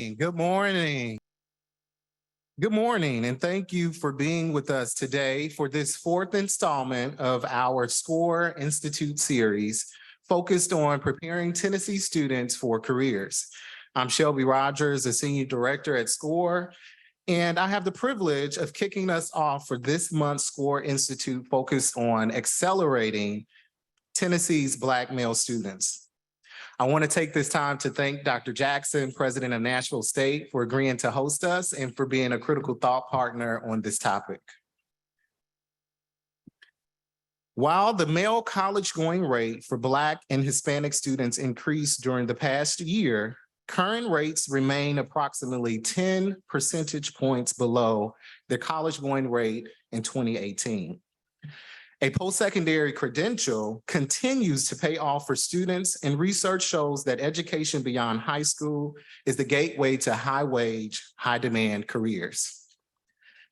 Good morning. Good morning, and thank you for being with us today for this fourth installment of our SCORE Institute series focused on preparing Tennessee students for careers. I'm Shelby Rogers, a Senior Director at SCORE, and I have the privilege of kicking us off for this month's SCORE Institute focused on accelerating Tennessee's Black male students. I want to take this time to thank Dr. Jackson, President of Nashville State, for agreeing to host us and for being a critical thought partner on this topic. While the male college going rate for Black and Hispanic students increased during the past year, current rates remain approximately 10 percentage points below the college going rate in 2018. A post-secondary credential continues to pay off for students, and research shows that education beyond high school is the gateway to high-wage, high-demand careers.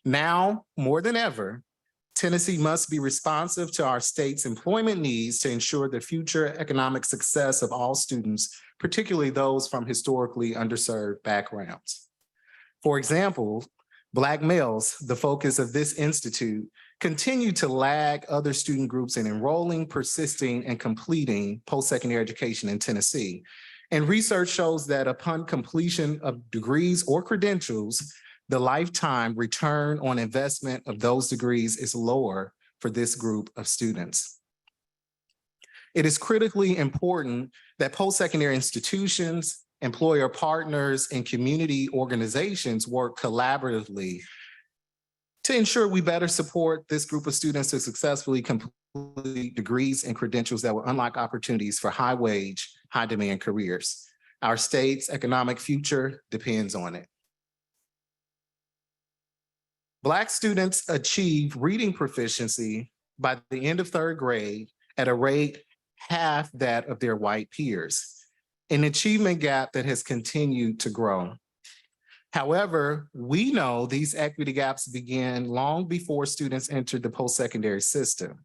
Now, more than ever, Tennessee must be responsive to our state's employment needs to ensure the future economic success of all students, particularly those from historically underserved backgrounds. For example, Black males, the focus of this institute, continue to lag other student groups in enrolling, persisting, and completing post-secondary education in Tennessee. And research shows that upon completion of degrees or credentials, the lifetime return on investment of those degrees is lower for this group of students. It is critically important that post-secondary institutions, employer partners, and community organizations work collaboratively to ensure we better support this group of students to successfully complete degrees and credentials that will unlock opportunities for high-wage, high-demand careers. Our state's economic future depends on it. Black students achieve reading proficiency by the end of third grade at a rate half that of their white peers, an achievement gap that has continued to grow. However, we know these equity gaps began long before students entered the post-secondary system.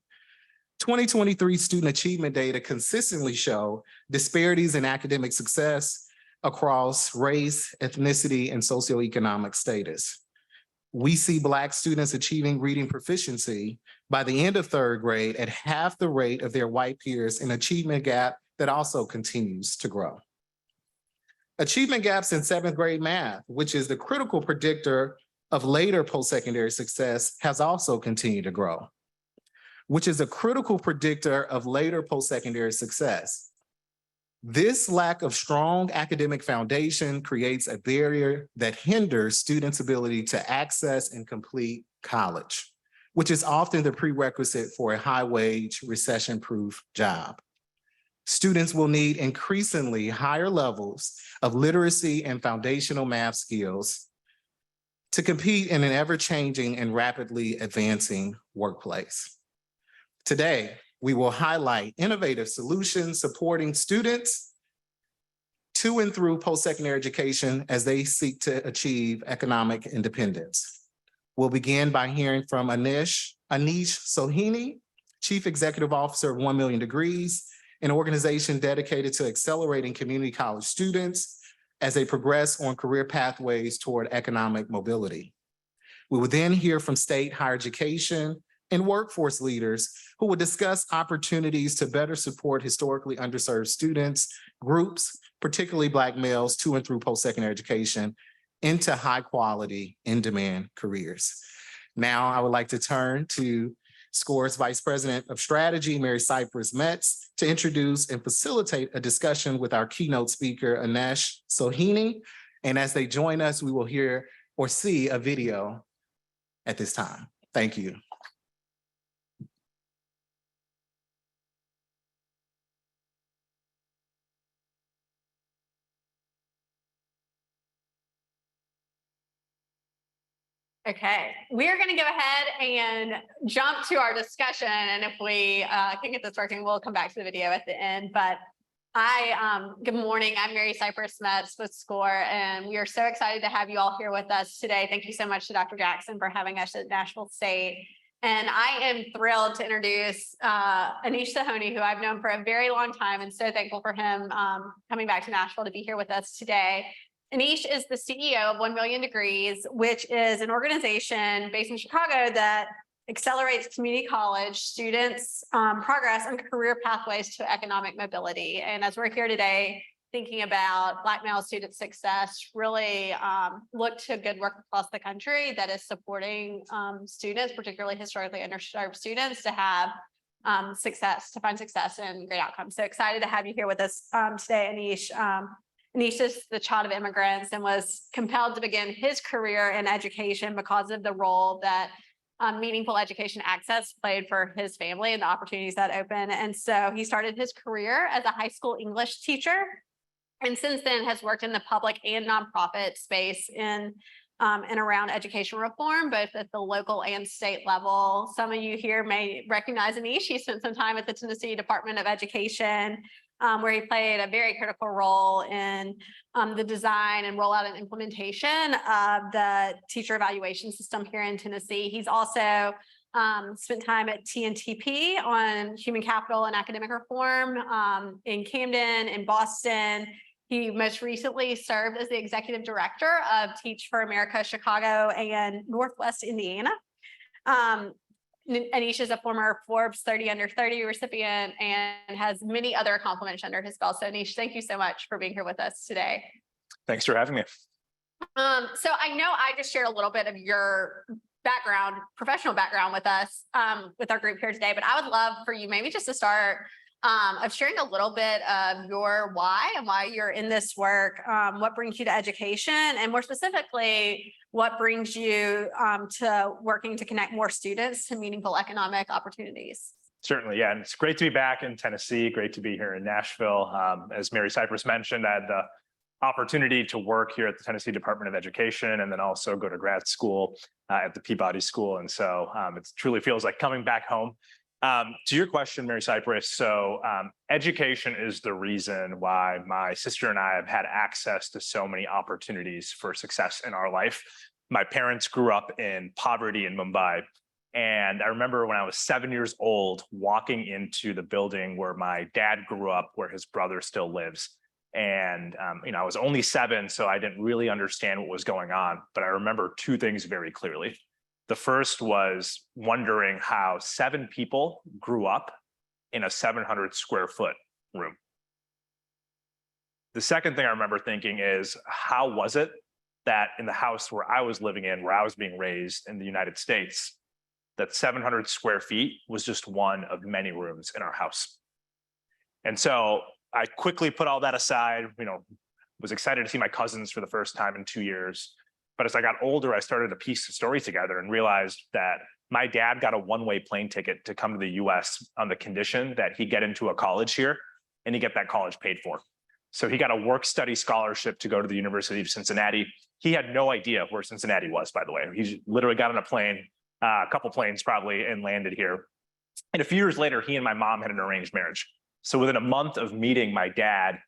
2023 student achievement data consistently show disparities in academic success across race, ethnicity, and socioeconomic status. We see Black students achieving reading proficiency by the end of third grade at half the rate of their white peers, an achievement gap that also continues to grow. Achievement gaps in seventh grade math, which is the critical predictor of later post-secondary success, has also continued to grow, which is a critical predictor of later post-secondary success. This lack of strong academic foundation creates a barrier that hinders students' ability to access and complete college, which is often the prerequisite for a high-wage, recession-proof job. Students will need increasingly higher levels of literacy and foundational math skills to compete in an ever-changing and rapidly advancing workplace. Today, we will highlight innovative solutions supporting students to and through post-secondary education as they seek to achieve economic independence. We'll begin by hearing from Anish Sohini, Chief Executive Officer of 1 Million Degrees, an organization dedicated to accelerating community college students as they progress on career pathways toward economic mobility. We will then hear from state higher education and workforce leaders who will discuss opportunities to better support historically underserved students, groups, particularly Black males to and through post-secondary education into high quality, in-demand careers. Now I would like to turn to SCORE's Vice President of Strategy, Mary Cypress Metz, to introduce and facilitate a discussion with our keynote speaker, Anish Sohini. And as they join us, we will hear or see a video at this time. Thank you. Okay, we are going to go ahead and jump to our discussion. And if we can get this working, we'll come back to the video at the end. But good morning. I'm Mary Cypress Metz with SCORE, and we are so excited to have you all here with us today. Thank you so much to Dr. Jackson for having us at Nashville State. And I am thrilled to introduce Anish Sohini, who I've known for a very long time, and so thankful for him coming back to Nashville to be here with us today. Anish is the CEO of 1 Million Degrees, which is an organization based in Chicago that accelerates community college students' progress on career pathways to economic mobility. And as we're here today, thinking about Black male student success, really look to good work across the country that is supporting students, particularly historically underserved students, to have success, to find success and great outcomes. So excited to have you here with us today, Anish. Anish is the child of immigrants and was compelled to begin his career in education because of the role that meaningful education access played for his family and the opportunities that open. And so he started his career as a high school English teacher, and since then has worked in the public and nonprofit space in and around education reform, both at the local and state level. Some of you here may recognize Anish. He spent some time at the Tennessee Department of Education, where he played a very critical role in the design and rollout and implementation of the teacher evaluation system here in Tennessee. He's also spent time at TNTP on human capital and academic reform in Camden, in Boston. He most recently served as the executive director of Teach for America, Chicago, and Northwest Indiana. Anish is a former Forbes 30 Under 30 recipient and has many other accomplishments under his belt. So Anish, thank you so much for being here with us today. Thanks for having me. So I know I just shared a little bit of your background, professional background with us, with our group here today, but I would love for you maybe just to start of sharing a little bit of your why and why you're in this work, what brings you to education, and more specifically, what brings you to working to connect more students to meaningful economic opportunities. Certainly, yeah, and it's great to be back in Tennessee, great to be here in Nashville. As Mary Cypress mentioned, I had the opportunity to work here at the Tennessee Department of Education and then also go to grad school at the Peabody School. And so it truly feels like coming back home. To your question, Mary Cypress, so education is the reason why my sister and I have had access to so many opportunities for success in our life. My parents grew up in poverty in Mumbai. And I remember when I was 7 years old, walking into the building where my dad grew up, where his brother still lives. And, I was only 7, so I didn't really understand what was going on. But I remember 2 things very clearly. The first was wondering how 7 people grew up in a 700 square foot room. The second thing I remember thinking is, how was it that in the house where I was living in, where I was being raised in the United States, that 700 square feet was just one of many rooms in our house? And so I quickly put all that aside, was excited to see my cousins for the first time in 2 years. But as I got older, I started to piece the story together and realized that my dad got a one-way plane ticket to come to the US on the condition that he get into a college here and he get that college paid for. So he got a work-study scholarship to go to the University of Cincinnati. He had no idea where Cincinnati was, by the way. He literally got on a plane, a couple planes probably, and landed here. And a few years later, he and my mom had an arranged marriage. So within a month of meeting my dad,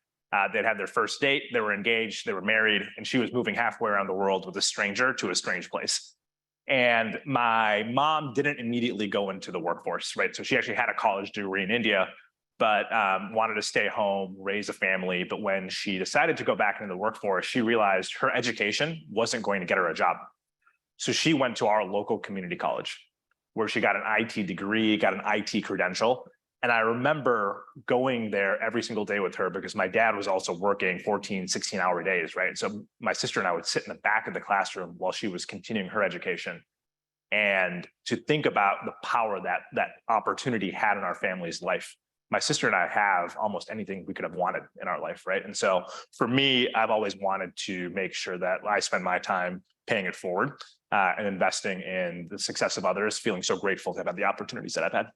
they'd had their first date, they were engaged, they were married, and she was moving halfway around the world with a stranger to a strange place. And my mom didn't immediately go into the workforce, right? So she actually had a college degree in India, but wanted to stay home, raise a family. But when she decided to go back into the workforce, she realized her education wasn't going to get her a job. So she went to our local community college, where she got an IT degree, got an IT credential. And I remember going there every single day with her because my dad was also working 14, 16-hour days, right? So my sister and I would sit in the back of the classroom while she was continuing her education. And to think about the power that opportunity had in our family's life. My sister and I have almost anything we could have wanted in our life, right? And so for me, I've always wanted to make sure that I spend my time paying it forward and investing in the success of others, feeling so grateful to have had the opportunities that I've had.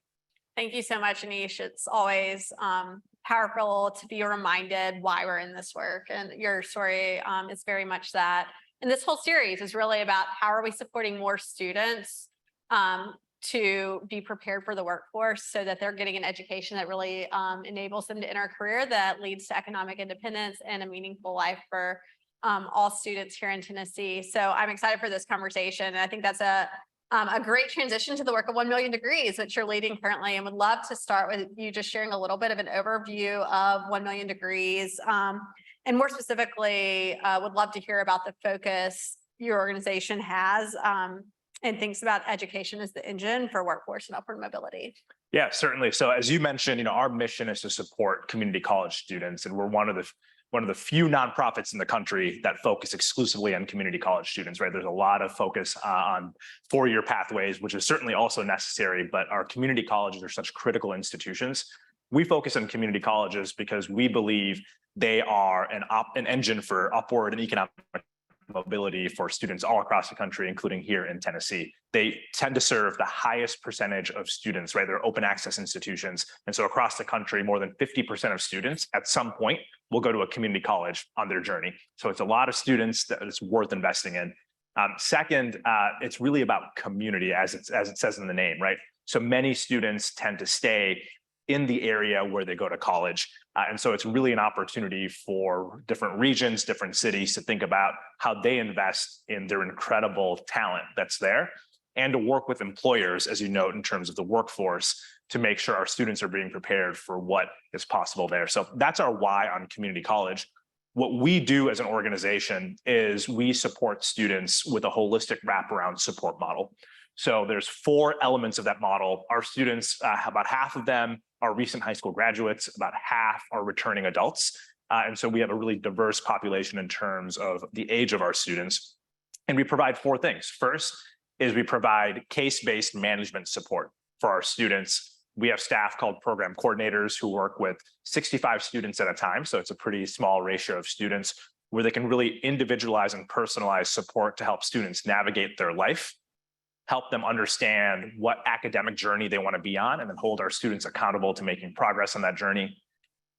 Thank you so much, Anish. It's always powerful to be reminded why we're in this work. And your story is very much that. And this whole series is really about how are we supporting more students to be prepared for the workforce so that they're getting an education that really enables them to enter a career that leads to economic independence and a meaningful life for all students here in Tennessee. So I'm excited for this conversation. And I think that's a great transition to the work of 1 Million Degrees, which you're leading currently, and would love to start with you just sharing a little bit of an overview of 1 Million Degrees And more specifically, would love to hear about the focus your organization has and thinks about education as the engine for workforce and upward mobility. Yeah, certainly. So as you mentioned, our mission is to support community college students, and we're one of the few nonprofits in the country that focus exclusively on community college students, right? There's a lot of focus on four-year pathways, which is certainly also necessary, but our community colleges are such critical institutions. We focus on community colleges because we believe they are an engine for upward and economic mobility for students all across the country, including here in Tennessee. They tend to serve the highest percentage of students, right? They're open access institutions. And so across the country, more than 50% of students at some point will go to a community college on their journey. So it's a lot of students that it's worth investing in. Second, it's really about community, as it says in the name, right? So many students tend to stay in the area where they go to college. And so it's really an opportunity for different regions, different cities to think about how they invest in their incredible talent that's there, and to work with employers, as you note, in terms of the workforce, to make sure our students are being prepared for what is possible there. So that's our why on community college. What we do as an organization is we support students with a holistic wraparound support model. So there's 4 elements of that model. Our students, about half of them are recent high school graduates, about half are returning adults. And so we have a really diverse population in terms of the age of our students. And we provide 4 things. First is we provide case-based management support for our students. We have staff called program coordinators who work with 65 students at a time. So it's a pretty small ratio of students where they can really individualize and personalize support to help students navigate their life, help them understand what academic journey they want to be on, and then hold our students accountable to making progress on that journey.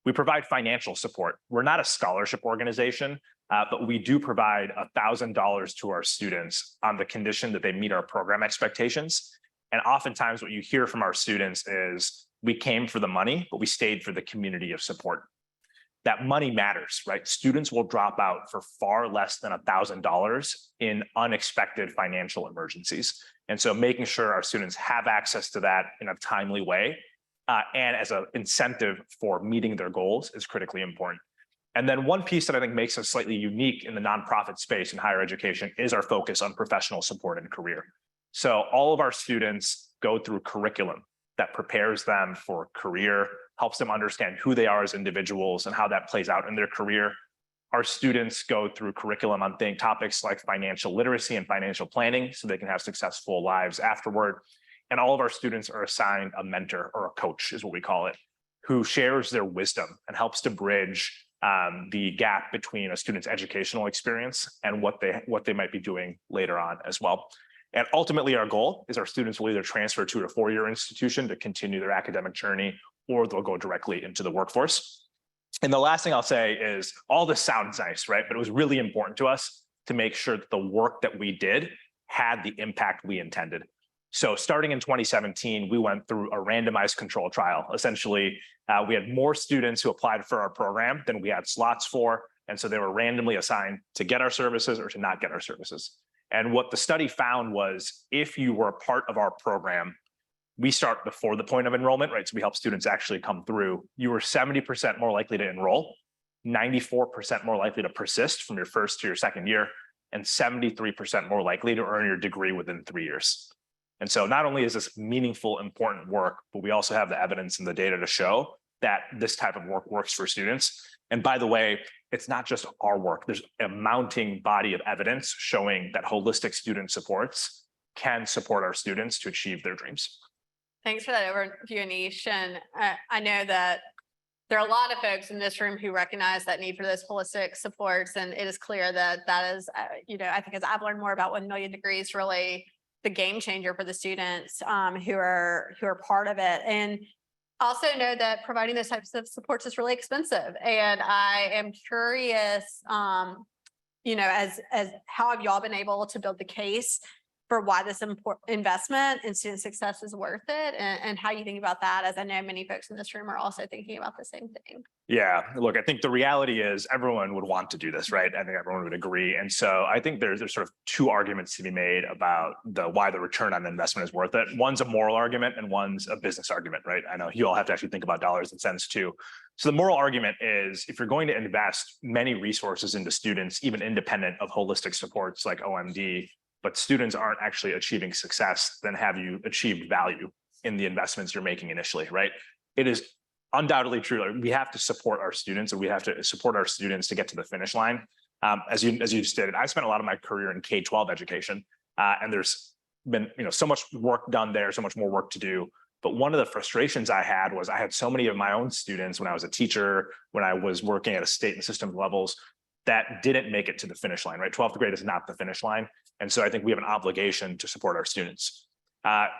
We provide financial support. We're not a scholarship organization, but we do provide $1,000 to our students on the condition that they meet our program expectations. And oftentimes what you hear from our students is, we came for the money, but we stayed for the community of support. That money matters, right? Students will drop out for far less than $1,000 in unexpected financial emergencies. And so making sure our students have access to that in a timely way and as an incentive for meeting their goals is critically important. And then one piece that I think makes us slightly unique in the nonprofit space in higher education is our focus on professional support and career. So all of our students go through curriculum that prepares them for career, helps them understand who they are as individuals and how that plays out in their career. Our students go through curriculum on topics like financial literacy and financial planning so they can have successful lives afterward. And all of our students are assigned a mentor, or a coach is what we call it, who shares their wisdom and helps to bridge the gap between a student's educational experience and what they might be doing later on as well. And ultimately, our goal is our students will either transfer to a 4-year institution to continue their academic journey, or they'll go directly into the workforce. And the last thing I'll say is, all this sounds nice, right? But it was really important to us to make sure that the work that we did had the impact we intended. So starting in 2017, we went through a randomized control trial. Essentially, we had more students who applied for our program than we had slots for. And so they were randomly assigned to get our services or to not get our services. And what the study found was, if you were a part of our program, we start before the point of enrollment, right? So we help students actually come through. You were 70% more likely to enroll, 94% more likely to persist from your first to your second year, and 73% more likely to earn your degree within 3 years. And so not only is this meaningful, important work, but we also have the evidence and the data to show that this type of work works for students. And by the way, it's not just our work. There's a mounting body of evidence showing that holistic student supports can support our students to achieve their dreams. Thanks for that overview, Anish. And I know that there are a lot of folks in this room who recognize that need for those holistic supports. And it is clear that that is, I think as I've learned more about 1 million degrees, really the game changer for the students who are part of it. And also know that providing those types of supports is really expensive. And I am curious, as how have y'all been able to build the case for why this investment in student success is worth it and how you think about that, as I know many folks in this room are also thinking about the same thing. Yeah, look, I think the reality is everyone would want to do this, right? I think everyone would agree. And so I think there's sort of two arguments to be made about why the return on investment is worth it. One's a moral argument and one's a business argument, right? I know you all have to actually think about dollars and cents too. So the moral argument is if you're going to invest many resources into students, even independent of holistic supports like OMD, but students aren't actually achieving success, then have you achieved value in the investments you're making initially, right? It is undoubtedly true. We have to support our students, and we have to support our students to get to the finish line. As you stated, I spent a lot of my career in K-12 education, and there's been so much work done there, so much more work to do. But one of the frustrations I had was I had so many of my own students when I was a teacher, when I was working at a state and system levels, that didn't make it to the finish line, right? 12th grade is not the finish line. And so I think we have an obligation to support our students.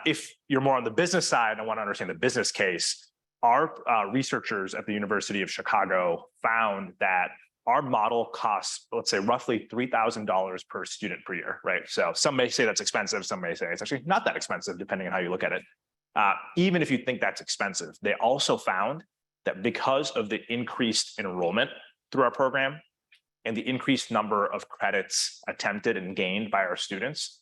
If you're more on the business side and want to understand the business case, our researchers at the University of Chicago found that our model costs, let's say, roughly $3,000 per student per year, right? So some may say that's expensive. Some may say it's actually not that expensive, depending on how you look at it. Even if you think that's expensive, they also found that because of the increased enrollment through our program and the increased number of credits attempted and gained by our students,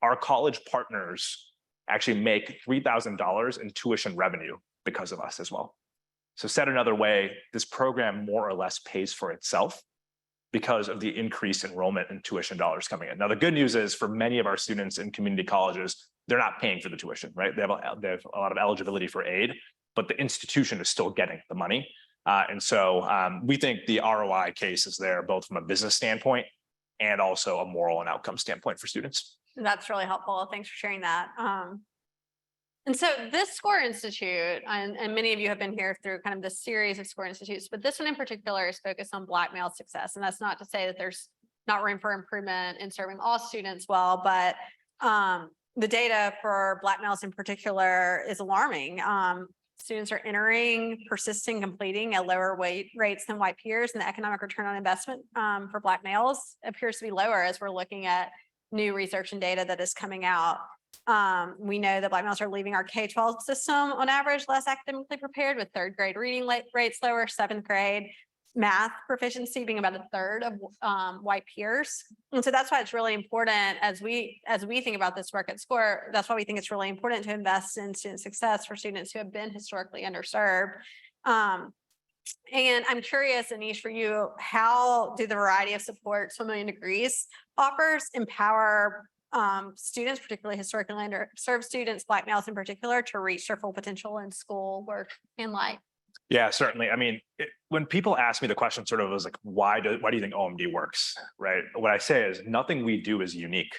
our college partners actually make $3,000 in tuition revenue because of us as well. So said another way, this program more or less pays for itself because of the increased enrollment and tuition dollars coming in. Now, the good news is for many of our students in community colleges, they're not paying for the tuition, right? They have a lot of eligibility for aid, but the institution is still getting the money. And so we think the ROI case is there both from a business standpoint and also a moral and outcome standpoint for students. That's really helpful. Thanks for sharing that. And so this SCORE Institute, and many of you have been here through kind of the series of SCORE Institutes, but this one in particular is focused on Black male success. And that's not to say that there's not room for improvement in serving all students well, but the data for Black males in particular is alarming. Students are entering, persisting, completing at lower rates than white peers, and the economic return on investment for Black males appears to be lower as we're looking at new research and data that is coming out. We know that Black males are leaving our K-12 system on average less academically prepared, with third grade reading rates lower, seventh grade math proficiency being about a third of white peers. And so that's why it's really important as we think about this work at SCORE, that's why we think it's really important to invest in student success for students who have been historically underserved. And I'm curious, Anish, for you, how do the variety of supports 1 Million Degrees offers empower students, particularly historically underserved students, Black males in particular, to reach their full potential in school, work, and life? Yeah, certainly. I mean, when people ask me the question, sort of was like, why do you think OMD works, right? What I say is nothing we do is unique.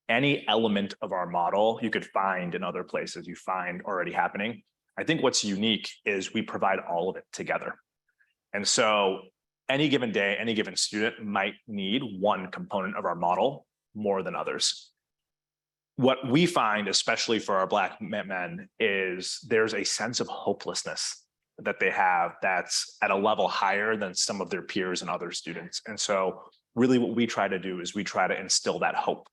Any element of our model you could find in other places you find already happening. I think what's unique is we provide all of it together. And so any given day, any given student might need one component of our model more than others. What we find, especially for our Black men, is there's a sense of hopelessness that they have that's at a level higher than some of their peers and other students. And so really what we try to do is we try to instill that hope,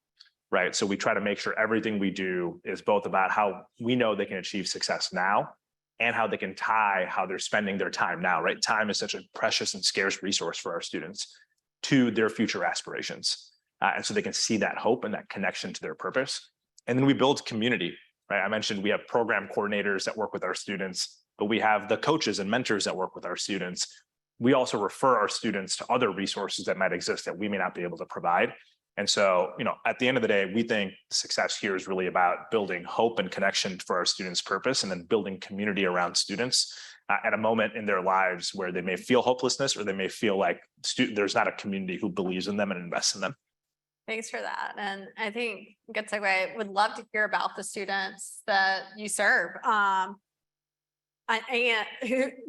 right? So we try to make sure everything we do is both about how we know they can achieve success now and how they can tie how they're spending their time now, right? Time is such a precious and scarce resource for our students to their future aspirations. And so they can see that hope and that connection to their purpose. And then we build community, right? I mentioned we have program coordinators that work with our students, but we have the coaches and mentors that work with our students. We also refer our students to other resources that might exist that we may not be able to provide. And so, at the end of the day, we think success here is really about building hope and connection for our students' purpose, and then building community around students at a moment in their lives where they may feel hopelessness or they may feel like there's not a community who believes in them and invests in them. Thanks for that. And I think good segue, would love to hear about the students that you serve. And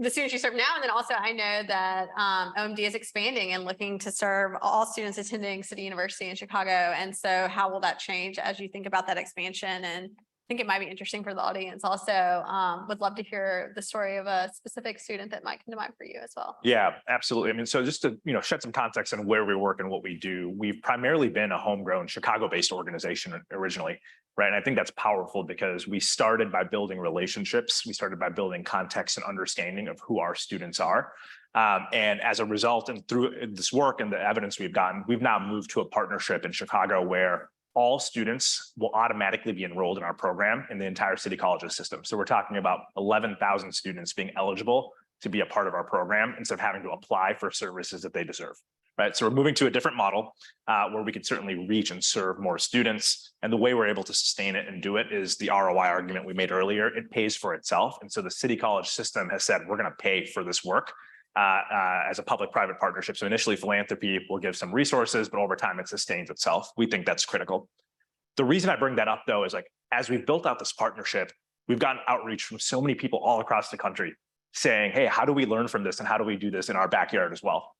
the students you serve now, and then also I know that OMD is expanding and looking to serve all students attending City University in Chicago. And so how will that change as you think about that expansion and think it might be interesting for the audience also. Would love to hear the story of a specific student that might come to mind for you as well. Yeah, absolutely. I mean, so just to, shed some context on where we work and what we do, we've primarily been a homegrown Chicago-based organization originally, right? And I think that's powerful because we started by building relationships. We started by building context and understanding of who our students are. And as a result, and through this work and the evidence we've gotten, we've now moved to a partnership in Chicago where all students will automatically be enrolled in our program in the entire City Colleges system. So we're talking about 11,000 students being eligible to be a part of our program instead of having to apply for services that they deserve, right? So we're moving to a different model where we can certainly reach and serve more students. And the way we're able to sustain it and do it is the ROI argument we made earlier. It pays for itself. And so the City College system has said, we're going to pay for this work as a public-private partnership. So initially philanthropy will give some resources, but over time it sustains itself. We think that's critical. The reason I bring that up though is as we've built out this partnership, we've gotten outreach from so many people all across the country saying, hey, how do we learn from this? And how do we do this in our backyard as well?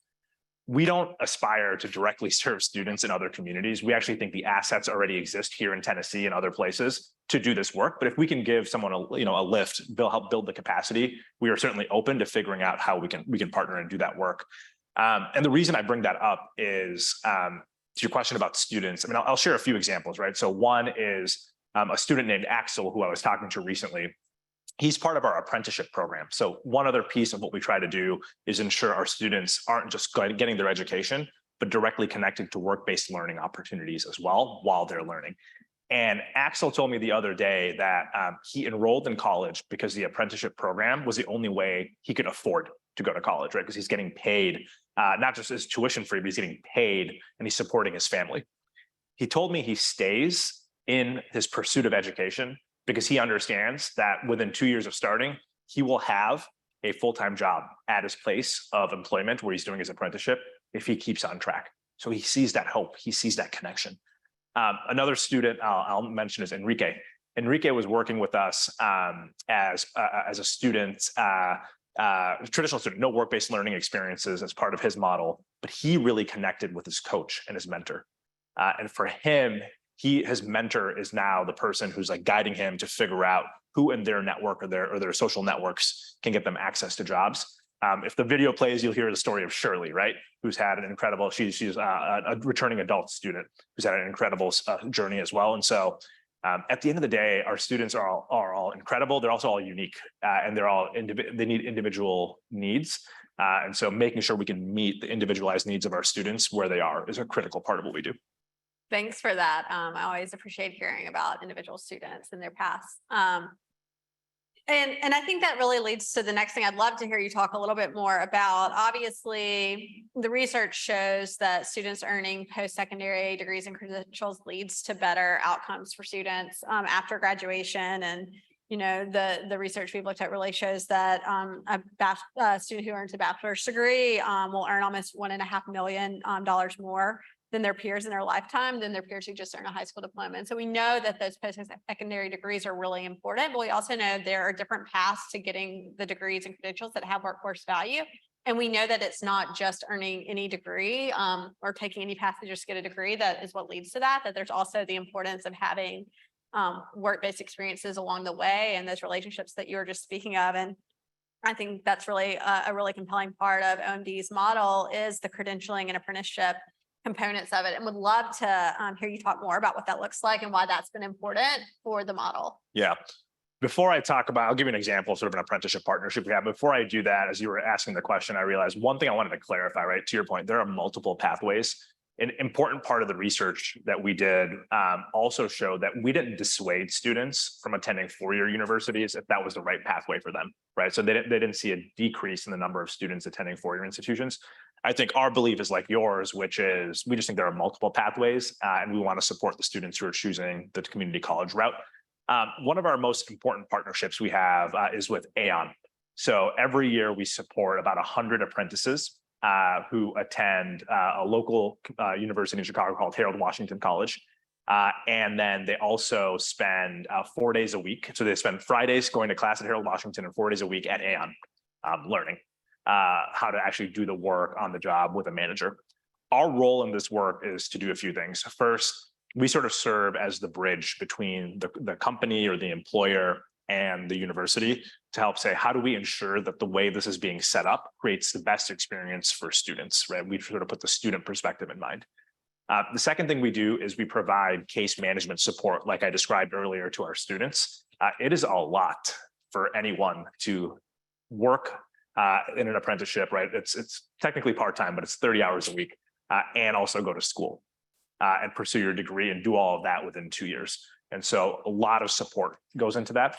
We don't aspire to directly serve students in other communities. We actually think the assets already exist here in Tennessee and other places to do this work. But if we can give someone a lift, help build the capacity, we are certainly open to figuring out how we can partner and do that work. And the reason I bring that up is to your question about students. I mean, I'll share a few examples, right? So one is a student named Axel, who I was talking to recently. He's part of our apprenticeship program. So one other piece of what we try to do is ensure our students aren't just getting their education, but directly connected to work-based learning opportunities as well while they're learning. And Axel told me the other day that he enrolled in college because the apprenticeship program was the only way he could afford to go to college, right? Because he's getting paid, not just his tuition free, but he's getting paid and he's supporting his family. He told me he stays in his pursuit of education because he understands that within 2 years of starting, he will have a full-time job at his place of employment where he's doing his apprenticeship if he keeps on track. So he sees that hope, he sees that connection. Another student I'll mention is Enrique. Enrique was working with us as a student, traditional student, no work-based learning experiences as part of his model, but he really connected with his coach and his mentor. And for him, his mentor is now the person who's guiding him to figure out who in their network or their social networks can get them access to jobs. If the video plays, you'll hear the story of Shirley, right? Who's had an incredible, she's a returning adult student who's had an incredible journey as well. And so at the end of the day, our students are all incredible. They're also all unique and they need individual needs. And so making sure we can meet the individualized needs of our students where they are is a critical part of what we do. Thanks for that. I always appreciate hearing about individual students and their paths. And I think that really leads to the next thing I'd love to hear you talk a little bit more about. Obviously, the research shows that students earning post-secondary degrees and credentials leads to better outcomes for students after graduation. And the research we've looked at really shows that a student who earns a bachelor's degree will earn almost $1.5 million more than their peers in their lifetime, than their peers who just earn a high school diploma. And so we know that those post-secondary degrees are really important, but we also know there are different paths to getting the degrees and credentials that have workforce value. And we know that it's not just earning any degree or taking any path to just get a degree that is what leads to that there's also the importance of having work-based experiences along the way and those relationships that you were just speaking of. And I think that's really a really compelling part of OMD's model is the credentialing and apprenticeship components of it, and would love to hear you talk more about what that looks like and why that's been important for the model. Yeah. Before I talk about, I'll give you an example of sort of an apprenticeship partnership we have. Before I do that, as you were asking the question, I realized one thing I wanted to clarify, right? To your point, there are multiple pathways. An important part of the research that we did also showed that we didn't dissuade students from attending four-year universities if that was the right pathway for them, right? So they didn't see a decrease in the number of students attending four-year institutions. I think our belief is like yours, which is we just think there are multiple pathways and we want to support the students who are choosing the community college route. One of our most important partnerships we have is with Aon. So every year we support about 100 apprentices who attend a local university in Chicago called Harold Washington College. And then they also spend 4 days a week. So they spend Fridays going to class at Harold Washington and 4 days a week at Aon learning how to actually do the work on the job with a manager. Our role in this work is to do a few things. First, we sort of serve as the bridge between the company or the employer and the university to help say, how do we ensure that the way this is being set up creates the best experience for students, right? We sort of put the student perspective in mind. The second thing we do is we provide case management support, like I described earlier, to our students. It is a lot for anyone to work in an apprenticeship, right? It's technically part-time, but it's 30 hours a week, and also go to school and pursue your degree and do all of that within 2 years. And so a lot of support goes into that.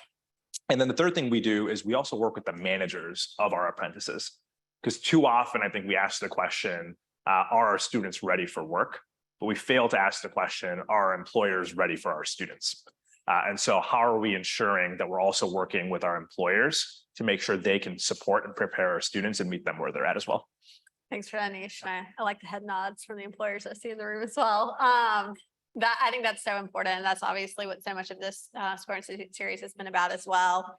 And then the third thing we do is we also work with the managers of our apprentices, because too often I think we ask the question, are our students ready for work? But we fail to ask the question, are our employers ready for our students? And so how are we ensuring that we're also working with our employers to make sure they can support and prepare our students and meet them where they're at as well? Thanks for that, Anish. I like the head nods from the employers I see in the room as well. That I think that's so important. And that's obviously what so much of this Square Institute series has been about as well.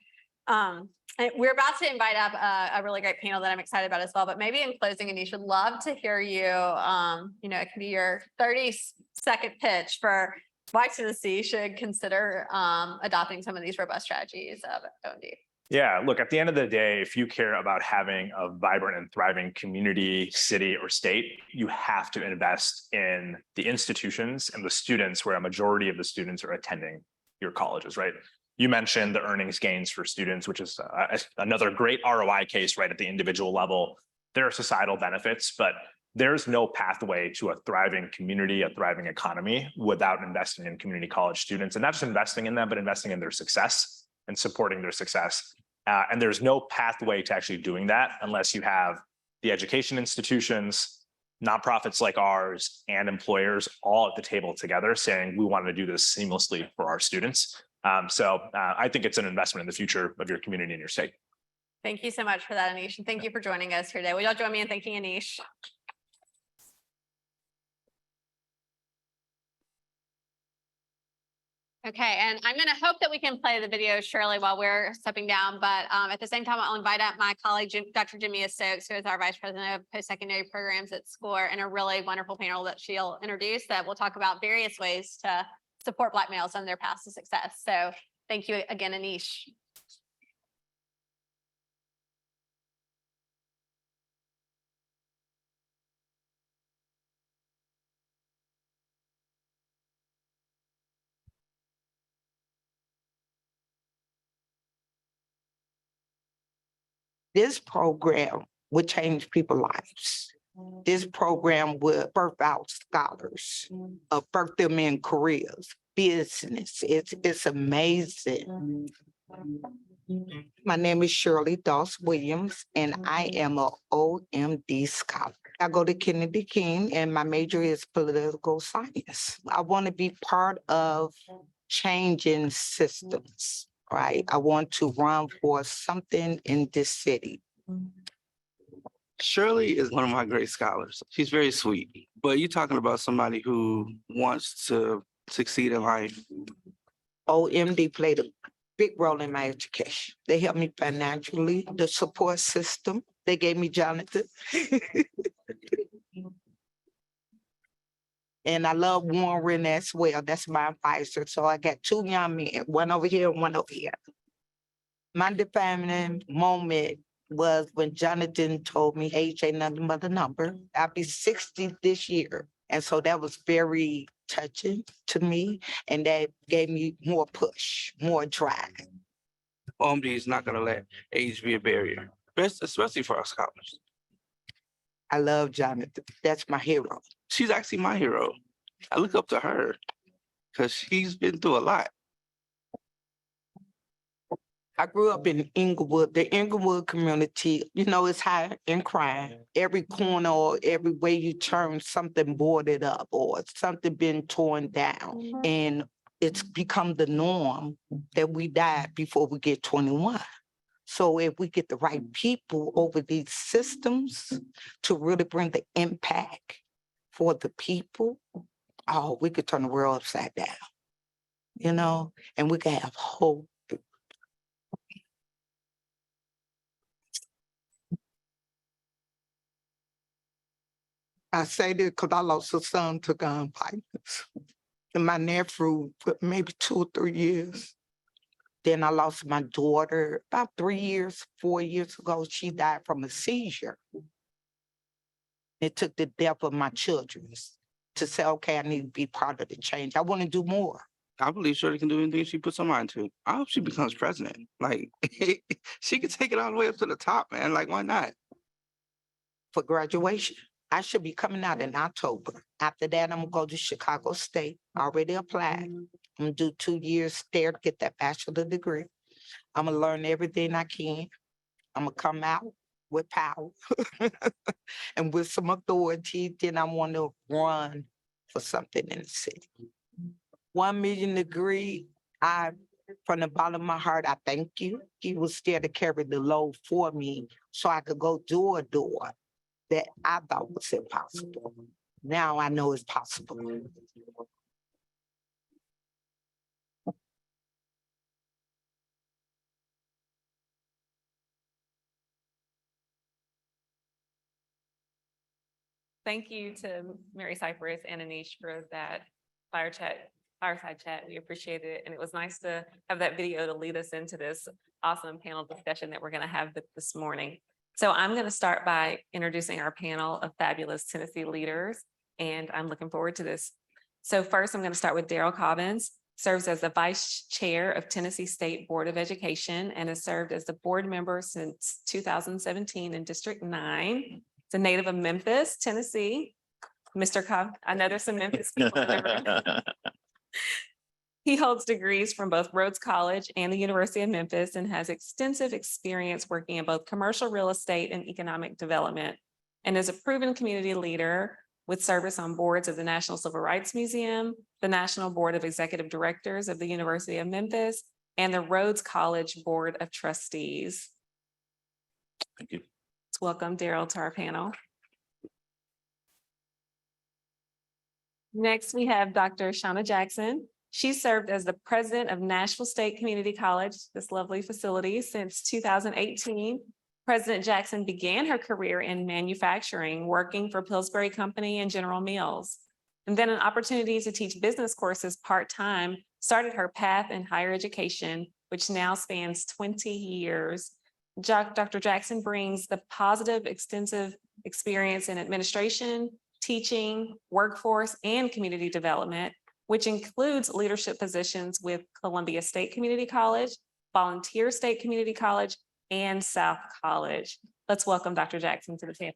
We're about to invite up a really great panel that I'm excited about as well. But maybe in closing, Anish, would love to hear you. It can be your 30-second pitch for why Tennessee should consider adopting some of these robust strategies of OMD. Yeah, look, at the end of the day, if you care about having a vibrant and thriving community, city, or state, you have to invest in the institutions and the students where a majority of the students are attending your colleges, right? You mentioned the earnings gains for students, which is another great ROI case, right, at the individual level. There are societal benefits, but there's no pathway to a thriving community, a thriving economy without investing in community college students, and not just investing in them, but investing in their success and supporting their success. And there's no pathway to actually doing that unless you have the education institutions, nonprofits like ours, and employers all at the table together saying, we want to do this seamlessly for our students. So I think it's an investment in the future of your community and your state. Thank you so much for that, Anish. And thank you for joining us here today. Will y'all join me in thanking Anish? Okay, and I'm going to hope that we can play the video, Shirley, while we're stepping down. But at the same time, I'll invite up my colleague, Dr. Jamia Stokes, who is our Vice President of Post-Secondary Programs at SCORE, and a really wonderful panel that she'll introduce that will talk about various ways to support Black males on their path to success. So thank you again, Anish. This program would change people's lives. This program would birth out scholars, birth them in careers, business. It's amazing. My name is Shirley Doss Williams, and I am an OMD scholar. I go to Kennedy King, and my major is political science. I want to be part of changing systems. Right. I want to run for something in this city. Shirley is one of my great scholars. She's very sweet, but you're talking about somebody who wants to succeed in life. OMD played a big role in my education. They helped me financially, the support system. They gave me Jonathan. And I love Warren as well. That's my advisor. So I got two young men, one over here and one over here. My defining moment was when Jonathan told me age ain't nothing but a number. I'll be 60 this year. And so that was very touching to me. And that gave me more push, more drive. OMD is not going to let age be a barrier, especially for our scholars. I love Jonathan. That's my hero. She's actually my hero. I look up to her because she's been through a lot. I grew up in Inglewood. The Inglewood community, it's high in crime. Every corner or every way you turn, something boarded up or something been torn down. And it's become the norm that we die before we get 21. So if we get the right people over these systems to really bring the impact for the people, we could turn the world upside down, and we could have hope. I say this because I lost a son to gun violence. and my nephew for maybe 2 or 3 years. Then I lost my daughter about 4 years ago. She died from a seizure. It took the death of my children to say, okay, I need to be part of the change. I want to do more. I believe Shirley can do anything she puts her mind to. I hope she becomes president. Like, she can take it all the way up to the top, man. Like, why not? For graduation. I should be coming out in October. After that, I'm gonna go to Chicago State. I already applied. I'm gonna do 2 years there to get that bachelor degree. I'm gonna learn everything I can. I'm gonna come out with power and with some authority. Then I want to run for something in the city. 1 million degree. From the bottom of my heart, I thank you. You was there to carry the load for me so I could go door to door that I thought was impossible. Now I know it's possible. Thank you to Mary Cypress and Anish for that fireside chat. We appreciate it. And it was nice to have that video to lead us into this awesome panel discussion that we're going to have this morning. So I'm going to start by introducing our panel of fabulous Tennessee leaders, and I'm looking forward to this. So first, I'm going to start with Daryl Cobbins, serves as the Vice Chair of Tennessee State Board of Education and has served as the board member since 2017 in District 9. He's a native of Memphis, Tennessee. Mr. Cobb, I know there's some Memphis people in the room. He holds degrees from both Rhodes College and the University of Memphis and has extensive experience working in both commercial real estate and economic development, and is a proven community leader with service on boards of the National Civil Rights Museum, the National Board of Executive Directors of the University of Memphis, and the Rhodes College Board of Trustees. Thank you. Let's welcome Daryl to our panel. Next, we have Dr. Shauna Jackson. She served as the president of Nashville State Community College, this lovely facility, since 2018. President Jackson began her career in manufacturing, working for Pillsbury Company and General Mills. And then an opportunity to teach business courses part-time started her path in higher education, which now spans 20 years. Dr. Jackson brings the positive, extensive experience in administration, teaching, workforce, and community development, which includes leadership positions with Columbia State Community College, Volunteer State Community College, and South College. Let's welcome Dr. Jackson to the panel.